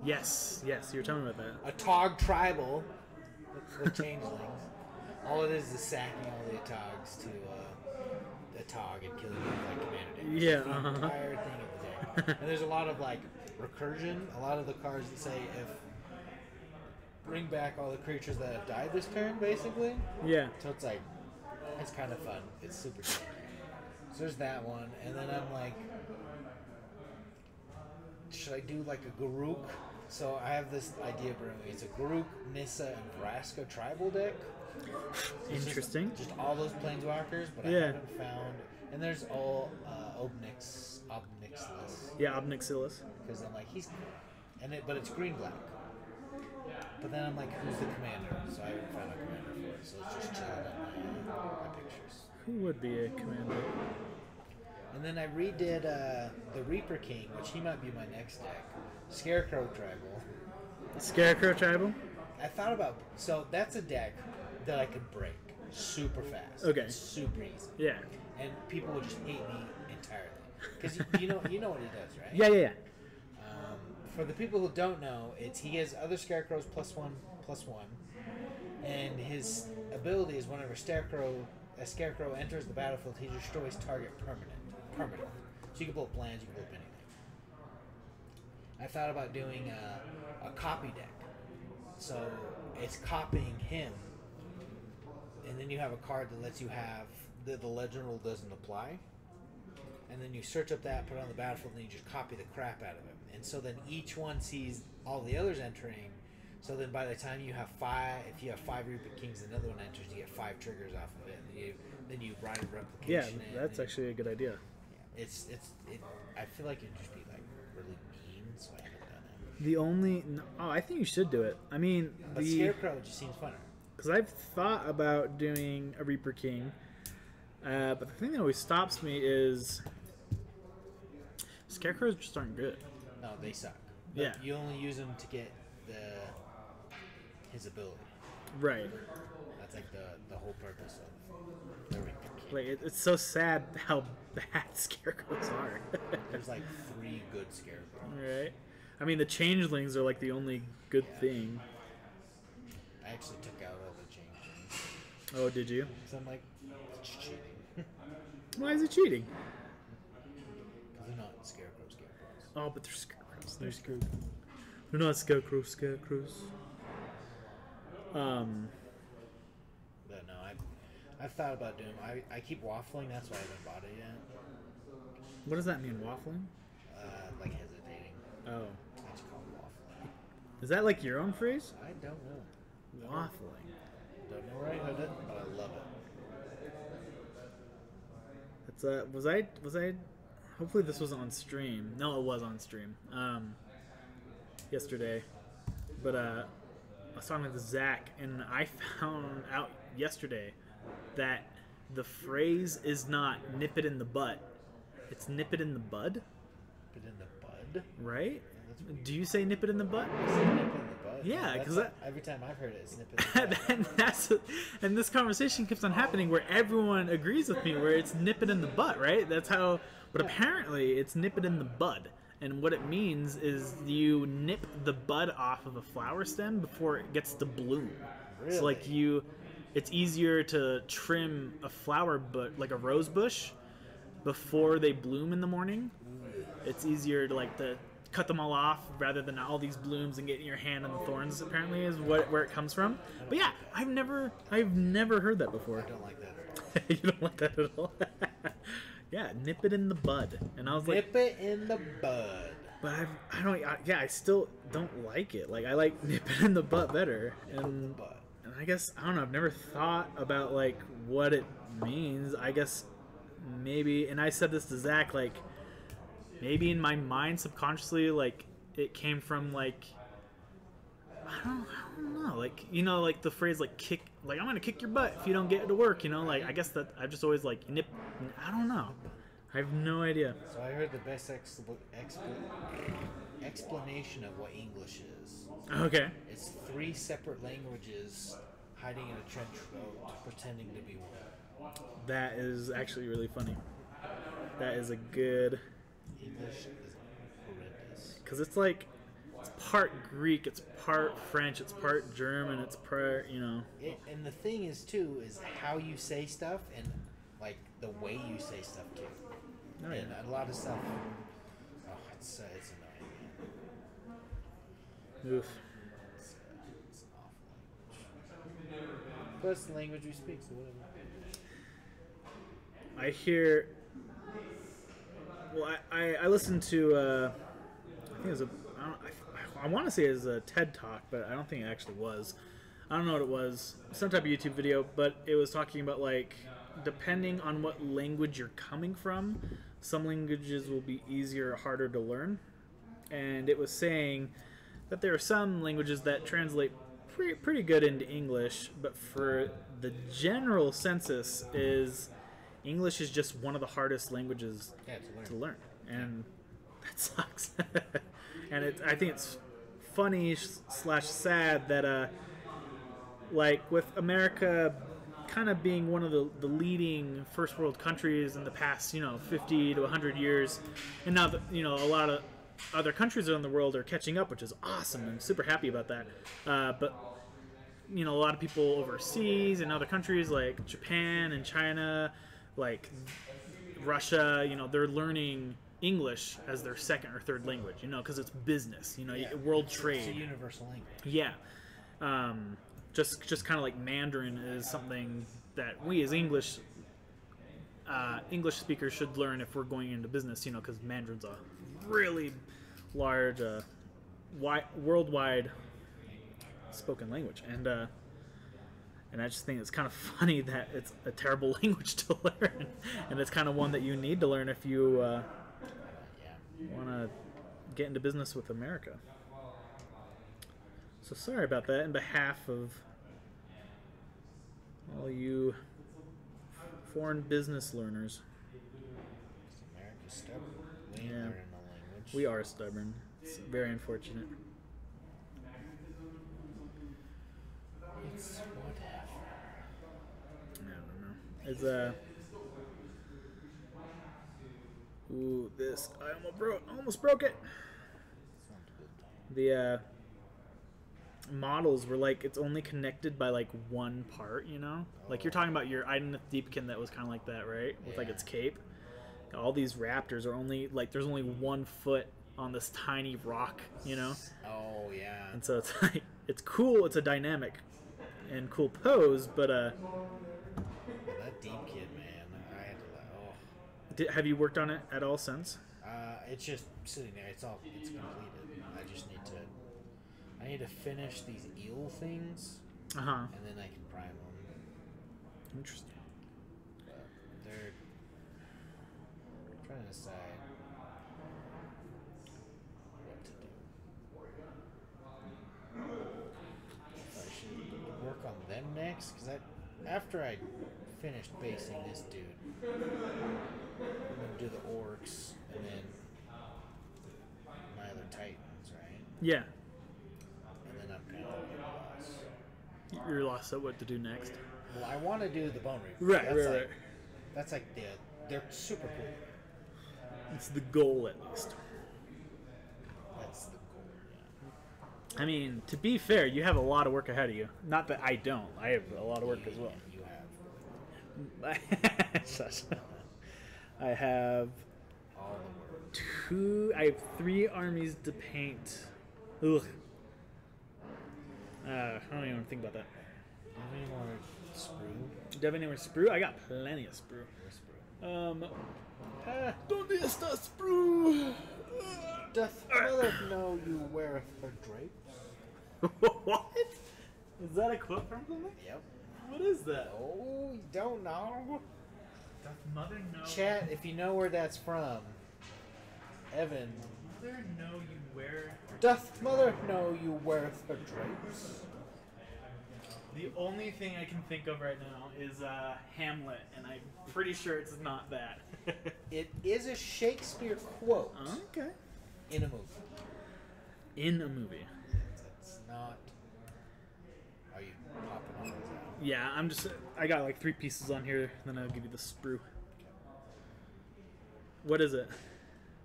Speaker 1: Yes. Yes. You were telling me about that.
Speaker 2: A Tog tribal with changelings. All it is sacking all the Togs to the Tog and killing them with like commander decks.
Speaker 1: Yeah,
Speaker 2: It's the
Speaker 1: uh-huh.
Speaker 2: entire thing of the deck. And there's a lot of like recursion. A lot of the cards that say if bring back all the creatures that have died this turn, basically.
Speaker 1: Yeah.
Speaker 2: So it's like it's kind of fun. It's super fun. So there's that one, and then I'm like, should I do like a Garuk? So I have this idea brewing. It's a Garuk, Nissa, and Vraska tribal deck. So it's
Speaker 1: Interesting.
Speaker 2: Just all those planeswalkers, but I
Speaker 1: Yeah.
Speaker 2: haven't found. And there's all Obnixless.
Speaker 1: Yeah. Obnixilis.
Speaker 2: Because I'm like, he's cool. But it's green black. But then I'm like, who's the commander? So I haven't found a commander for it. So it's just chilling on my pictures.
Speaker 1: Who would be a commander?
Speaker 2: And then I redid the Reaper King, which he might be my next deck. Scarecrow Tribal.
Speaker 1: Scarecrow tribal.
Speaker 2: I thought about so that's a deck that I could break super fast.
Speaker 1: Okay.
Speaker 2: It's super easy,
Speaker 1: Yeah.
Speaker 2: and people would just hate me entirely because you know what he does, right?
Speaker 1: Yeah. Yeah. Yeah.
Speaker 2: For the people who don't know, he has other scarecrows +1/+1, and his ability is whenever a scarecrow enters the battlefield, he destroys target permanent. So you can blow up lands, you can blow up anything. I thought about doing a copy deck, so it's copying him, and then you have a card that lets you have the legend rule doesn't apply. And then you search up that, put it on the battlefield, and you just copy the crap out of him. And so then each one sees all the others entering. So then by the time you have 5, if you have 5 Reaper Kings and another one enters, you get 5 triggers off of it. And then you write a
Speaker 1: Yeah.
Speaker 2: replication. in,
Speaker 1: That's
Speaker 2: and
Speaker 1: actually a good idea.
Speaker 2: yeah, I feel like it'd just be like really mean, so I haven't done it.
Speaker 1: The only. No, oh, I think you should do it. I mean,
Speaker 2: But Scarecrow just seems funner.
Speaker 1: because I've thought about doing a Reaper King, but the thing that always stops me is Scarecrows just aren't good.
Speaker 2: No, they suck. But
Speaker 1: Yeah.
Speaker 2: you only use them to get his ability.
Speaker 1: Right.
Speaker 2: That's like the whole purpose of the Reaper King.
Speaker 1: Like it's so sad how bad Scarecrows are.
Speaker 2: There's like 3 good Scarecrows.
Speaker 1: Right. I mean, the changelings are like the only good
Speaker 2: Yeah.
Speaker 1: thing.
Speaker 2: I actually took out all the changelings.
Speaker 1: Oh, did you?
Speaker 2: So I'm like, it's cheating.
Speaker 1: Why is it cheating?
Speaker 2: Because they're not scarecrows.
Speaker 1: Oh, but they're scarecrows. They're scarecrows. They're not scarecrows.
Speaker 2: But no, I've thought about doing. I keep waffling. That's why I haven't bought it yet.
Speaker 1: What does that mean, waffling?
Speaker 2: Like hesitating.
Speaker 1: Oh.
Speaker 2: I just call it waffling.
Speaker 1: Is that like your own phrase?
Speaker 2: I don't know.
Speaker 1: Waffling.
Speaker 2: Don't know where I heard it, but I love it.
Speaker 1: It's was I hopefully this was on stream. No, it was on stream. Yesterday. But I was talking with Zach and I found out yesterday that the phrase is not nip it in the butt. It's nip it in the bud,
Speaker 2: Put it in the bud.
Speaker 1: right?
Speaker 2: That's weird.
Speaker 1: Do you say nip it in the butt?
Speaker 2: Snip it in the bud.
Speaker 1: Yeah,
Speaker 2: That's
Speaker 1: 'cause
Speaker 2: like- every time I've heard it, it's snip it in the bud.
Speaker 1: and this conversation keeps on happening where everyone agrees with me where it's nip it in the butt, right? That's how, but apparently it's nip it in the bud. And what it means is you nip the bud off of a flower stem before it gets to bloom. So like it's easier to trim a flower but like a rose bush before they bloom in the morning. It's easier to like to cut them all off rather than all these blooms and getting your hand on the thorns. Apparently, is where it comes from. But yeah, I've never heard that before.
Speaker 2: I don't like that at all.
Speaker 1: You don't like that at all. Yeah, nip it in the bud. And I was like,
Speaker 2: Nip it in the bud.
Speaker 1: but I still don't like it. Like I like nip it in the butt better. And
Speaker 2: Bud.
Speaker 1: I guess I don't know. I've never thought about like what it means. I guess maybe, and I said this to Zach, like maybe in my mind subconsciously, like it came from like I don't know, like like the phrase like kick, like I'm gonna kick your butt if you don't get to work. Like I guess that I've just always like nip. I don't know. I have no idea.
Speaker 2: So I heard the best explanation of what English is.
Speaker 1: Okay.
Speaker 2: It's 3 separate languages hiding in a trench coat, pretending to be one.
Speaker 1: That is actually really funny. That is a good,
Speaker 2: English is horrendous.
Speaker 1: because it's like it's part Greek, it's part French, it's part German, it's part
Speaker 2: And the thing is too is how you say stuff and like the way you say stuff too.
Speaker 1: Oh, yeah.
Speaker 2: And a lot of stuff. Oh, it's annoying.
Speaker 1: Oof.
Speaker 2: It's an awful language. But it's the language we speak, so whatever.
Speaker 1: I hear. Well, I listened to. I think it was I want to say it was a TED Talk, but I don't think it actually was. I don't know what it was. Some type of YouTube video, but it was talking about like depending on what language you're coming from, some languages will be easier or harder to learn. And it was saying that there are some languages that translate pretty good into English, but for the general census is English is just one of the hardest languages to learn. And that sucks. And I think it's funny / sad that like with America kind of being one of the leading first world countries in the past 50 to 100 years, and now that a lot of other countries around the world are catching up, which is awesome. I'm super happy about that. But a lot of people overseas in other countries like Japan and China, like Russia, they're learning English as their second or third language, because it's business, world trade.
Speaker 2: It's a universal language.
Speaker 1: Yeah. Just kind of like Mandarin is something that we as English speakers should learn if we're going into business, because Mandarin's a really large, worldwide spoken language, and I just think it's kind of funny that it's a terrible language to learn, and it's kind of one that you need to learn if you want to get into business with America. So sorry about that in behalf of all you foreign business learners.
Speaker 2: America's stubborn. We ain't
Speaker 1: Yeah.
Speaker 2: learning no language.
Speaker 1: We are stubborn. It's very unfortunate.
Speaker 2: It's whatever.
Speaker 1: I don't know. It's ooh, this I almost broke it.
Speaker 2: It's not too
Speaker 1: the models were like it's only connected by like one part, you know? Like you're talking about your Idoneth Deepkin that was kind of like that, right? With like
Speaker 2: Yeah.
Speaker 1: its cape. All these raptors are only like there's only 1 foot on this tiny rock, you know?
Speaker 2: Oh yeah.
Speaker 1: And so it's like it's cool, it's a dynamic and cool pose, but
Speaker 2: That deep kid, man. I had to like,
Speaker 1: have you worked on it at all since?
Speaker 2: it's just sitting there. It's completed. I need to finish these eel things,
Speaker 1: Uh-huh.
Speaker 2: and then I can prime them.
Speaker 1: Interesting.
Speaker 2: But they're trying to decide what to do. If I should work on them next, because after I finished basing this dude, I'm gonna do the orcs and then my other titans, right?
Speaker 1: Yeah.
Speaker 2: And then I'm kind of lost.
Speaker 1: You're lost at what to do next.
Speaker 2: Well, I want to do the Bone Reaper.
Speaker 1: Right, right.
Speaker 2: That's like they're super cool.
Speaker 1: It's the goal at least.
Speaker 2: That's the goal. Yeah.
Speaker 1: I mean, to be fair, you have a lot of work ahead of you. Not that I don't. I have a lot of work as well.
Speaker 2: You have
Speaker 1: I have
Speaker 2: all the work.
Speaker 1: I have 3 armies to paint. Ugh. I don't even think about that.
Speaker 2: Do you have any more sprue?
Speaker 1: Do you have any more sprue? I got plenty of sprue.
Speaker 2: Where's sprue?
Speaker 1: ¿Dónde está sprue?
Speaker 2: Doth mother know you weareth her drapes?
Speaker 1: What? Is that a quote from something?
Speaker 2: Yep.
Speaker 1: What is that?
Speaker 2: Oh, you don't know?
Speaker 1: Doth mother know?
Speaker 2: Chat, if you know where that's from. Evan.
Speaker 1: Mother know you wear.
Speaker 2: Doth mother know you weareth her drapes?
Speaker 1: The only thing I can think of right now is Hamlet, and I'm pretty sure it's not that.
Speaker 2: It is a Shakespeare quote
Speaker 1: Okay.
Speaker 2: in a movie.
Speaker 1: In a movie.
Speaker 2: It's not. Are you popping on his out?
Speaker 1: Yeah, I got like 3 pieces on here, then I'll give you the sprue. What is it?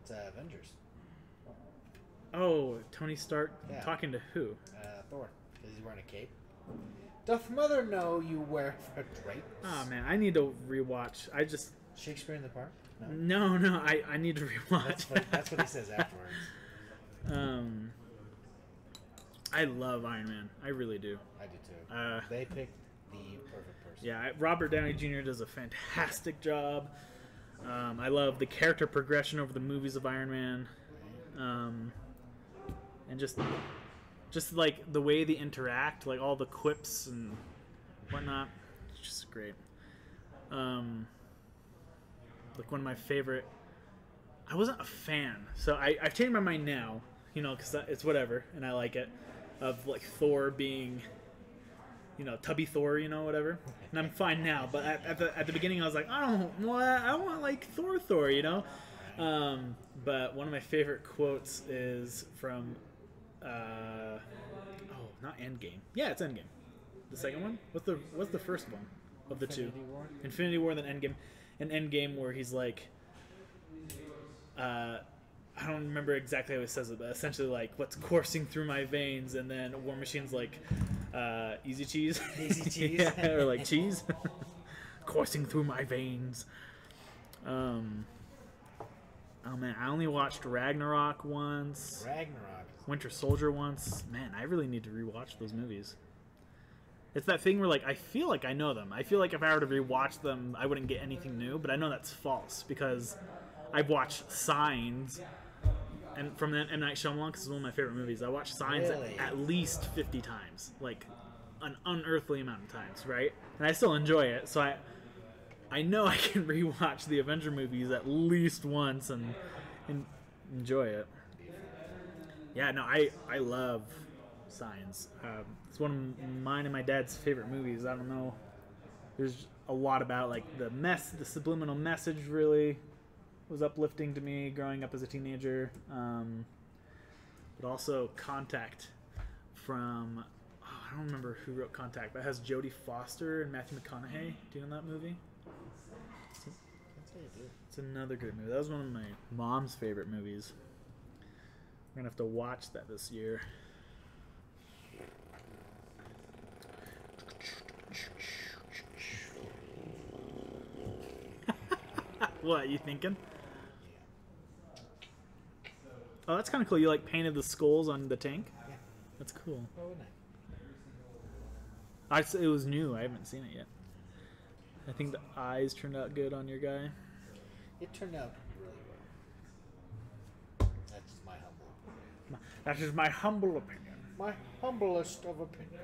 Speaker 2: It's Avengers.
Speaker 1: Oh, Tony Stark
Speaker 2: Yeah.
Speaker 1: talking to who?
Speaker 2: Thor, because he's wearing a cape. Doth mother know you wear her drapes?
Speaker 1: Oh man, I need to rewatch.
Speaker 2: Shakespeare in the Park? No.
Speaker 1: No, I need to rewatch.
Speaker 2: That's what he says afterwards.
Speaker 1: I love Iron Man. I really do.
Speaker 2: I do too. They picked the perfect person.
Speaker 1: Yeah, Robert Downey Jr. does a fantastic job. I love the character progression over the movies of Iron Man, and just like the way they interact, like all the quips and whatnot. It's just great. Like one of my favorite. I wasn't a fan, so I've changed my mind now. You know, because it's whatever, and I like it. Of like Thor being, you know, Tubby Thor, you know, whatever. And I'm fine now, but at the beginning I was like, I want like Thor, you know. But one of my favorite quotes is from, not Endgame. Yeah, it's Endgame. The second one. What's the first one of the two?
Speaker 2: War?
Speaker 1: Infinity War, then Endgame. An Endgame where he's like, I don't remember exactly how he says it, but essentially like what's coursing through my veins, and then War Machine's like, easy cheese,
Speaker 2: Easy cheese.
Speaker 1: yeah, or like cheese, coursing through my veins. Oh man, I only watched Ragnarok once,
Speaker 2: Ragnarok.
Speaker 1: Winter Soldier once. Man, I really need to rewatch those movies. It's that thing where like I feel like I know them. I feel like if I were to rewatch them, I wouldn't get anything new, but I know that's false because I've watched Signs. And from that M. Night Shyamalan, because it's one of my favorite movies, I watched Signs
Speaker 2: Really?
Speaker 1: at least 50 times, like an unearthly amount of times, right? And I still enjoy it, so I know I can rewatch the Avenger movies at least once and enjoy it. Yeah, no, I love Signs. It's one of mine and my dad's favorite movies. I don't know. There's a lot about like the subliminal message really was uplifting to me growing up as a teenager, but also Contact from I don't remember who wrote Contact, but it has Jodie Foster and Matthew McConaughey. Do you know that movie? It's another good movie. That was one of my mom's favorite movies. We're gonna have to watch that this year. What, you thinking? Oh, that's kind of cool. You like painted the skulls on the tank?
Speaker 2: Yeah.
Speaker 1: That's cool.
Speaker 2: Why wouldn't
Speaker 1: It was new. I haven't seen it yet. I think the eyes turned out good on your guy.
Speaker 2: It turned out really well. That's just my humble opinion.
Speaker 1: That is my humble opinion.
Speaker 2: My humblest of opinions.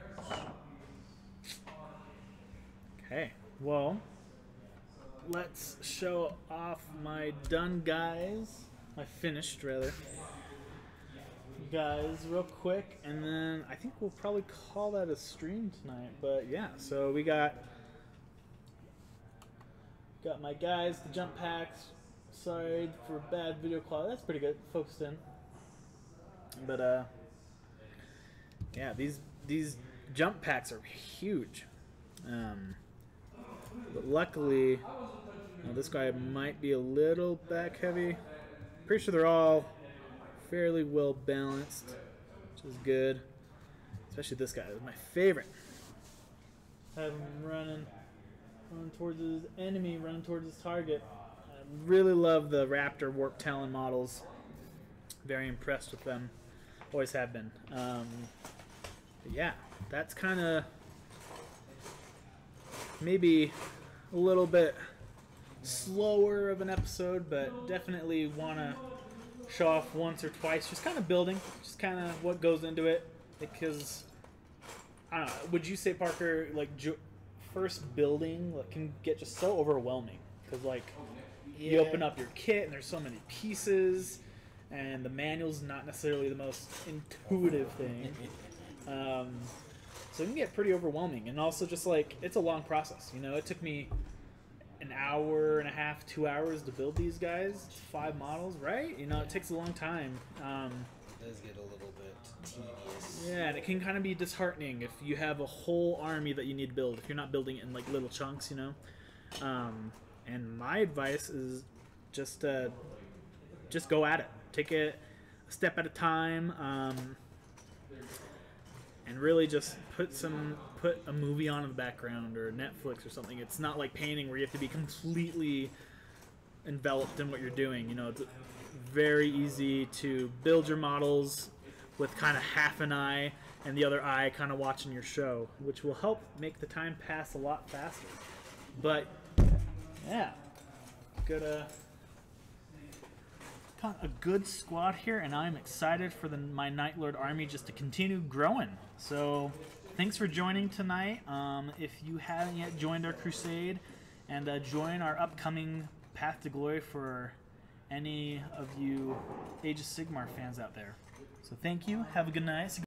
Speaker 1: Okay, well, let's show off my done guys. My finished, rather. Guys, real quick, and then I think we'll probably call that a stream tonight. But yeah, so we got my guys, the jump packs. Sorry for bad video quality. That's pretty good, focused in. But yeah, these jump packs are huge. But luckily, this guy might be a little back heavy. Pretty sure they're all fairly well balanced, which is good. Especially this guy is my favorite. Have him running towards his enemy, running towards his target. I really love the Raptor Warp Talon models. Very impressed with them. Always have been. But yeah, that's kind of maybe a little bit slower of an episode, but definitely want to show off once or twice, just kind of building, just kind of what goes into it, because I don't know, would you say, Parker, like first building can get just so overwhelming, because like you open up your kit and there's so many pieces and the manual's not necessarily the most intuitive thing, so it can get pretty overwhelming. And also just like it's a long process, you know. It took me an hour and a half, 2 hours to build these guys, 5 models, right? You know, it takes a long time.
Speaker 2: It does get a little bit tedious.
Speaker 1: Yeah, and it can kind of be disheartening if you have a whole army that you need to build, if you're not building it in like little chunks, you know. And my advice is just go at it. Take it a step at a time, and really just put a movie on in the background or Netflix or something. It's not like painting where you have to be completely enveloped in what you're doing. You know, it's very easy to build your models with kind of half an eye and the other eye kind of watching your show, which will help make the time pass a lot faster. But yeah, got a good squad here, and I'm excited for my Night Lord army just to continue growing. So thanks for joining tonight. If you haven't yet joined our crusade, and join our upcoming Path to Glory for any of you Age of Sigmar fans out there. So thank you. Have a good night.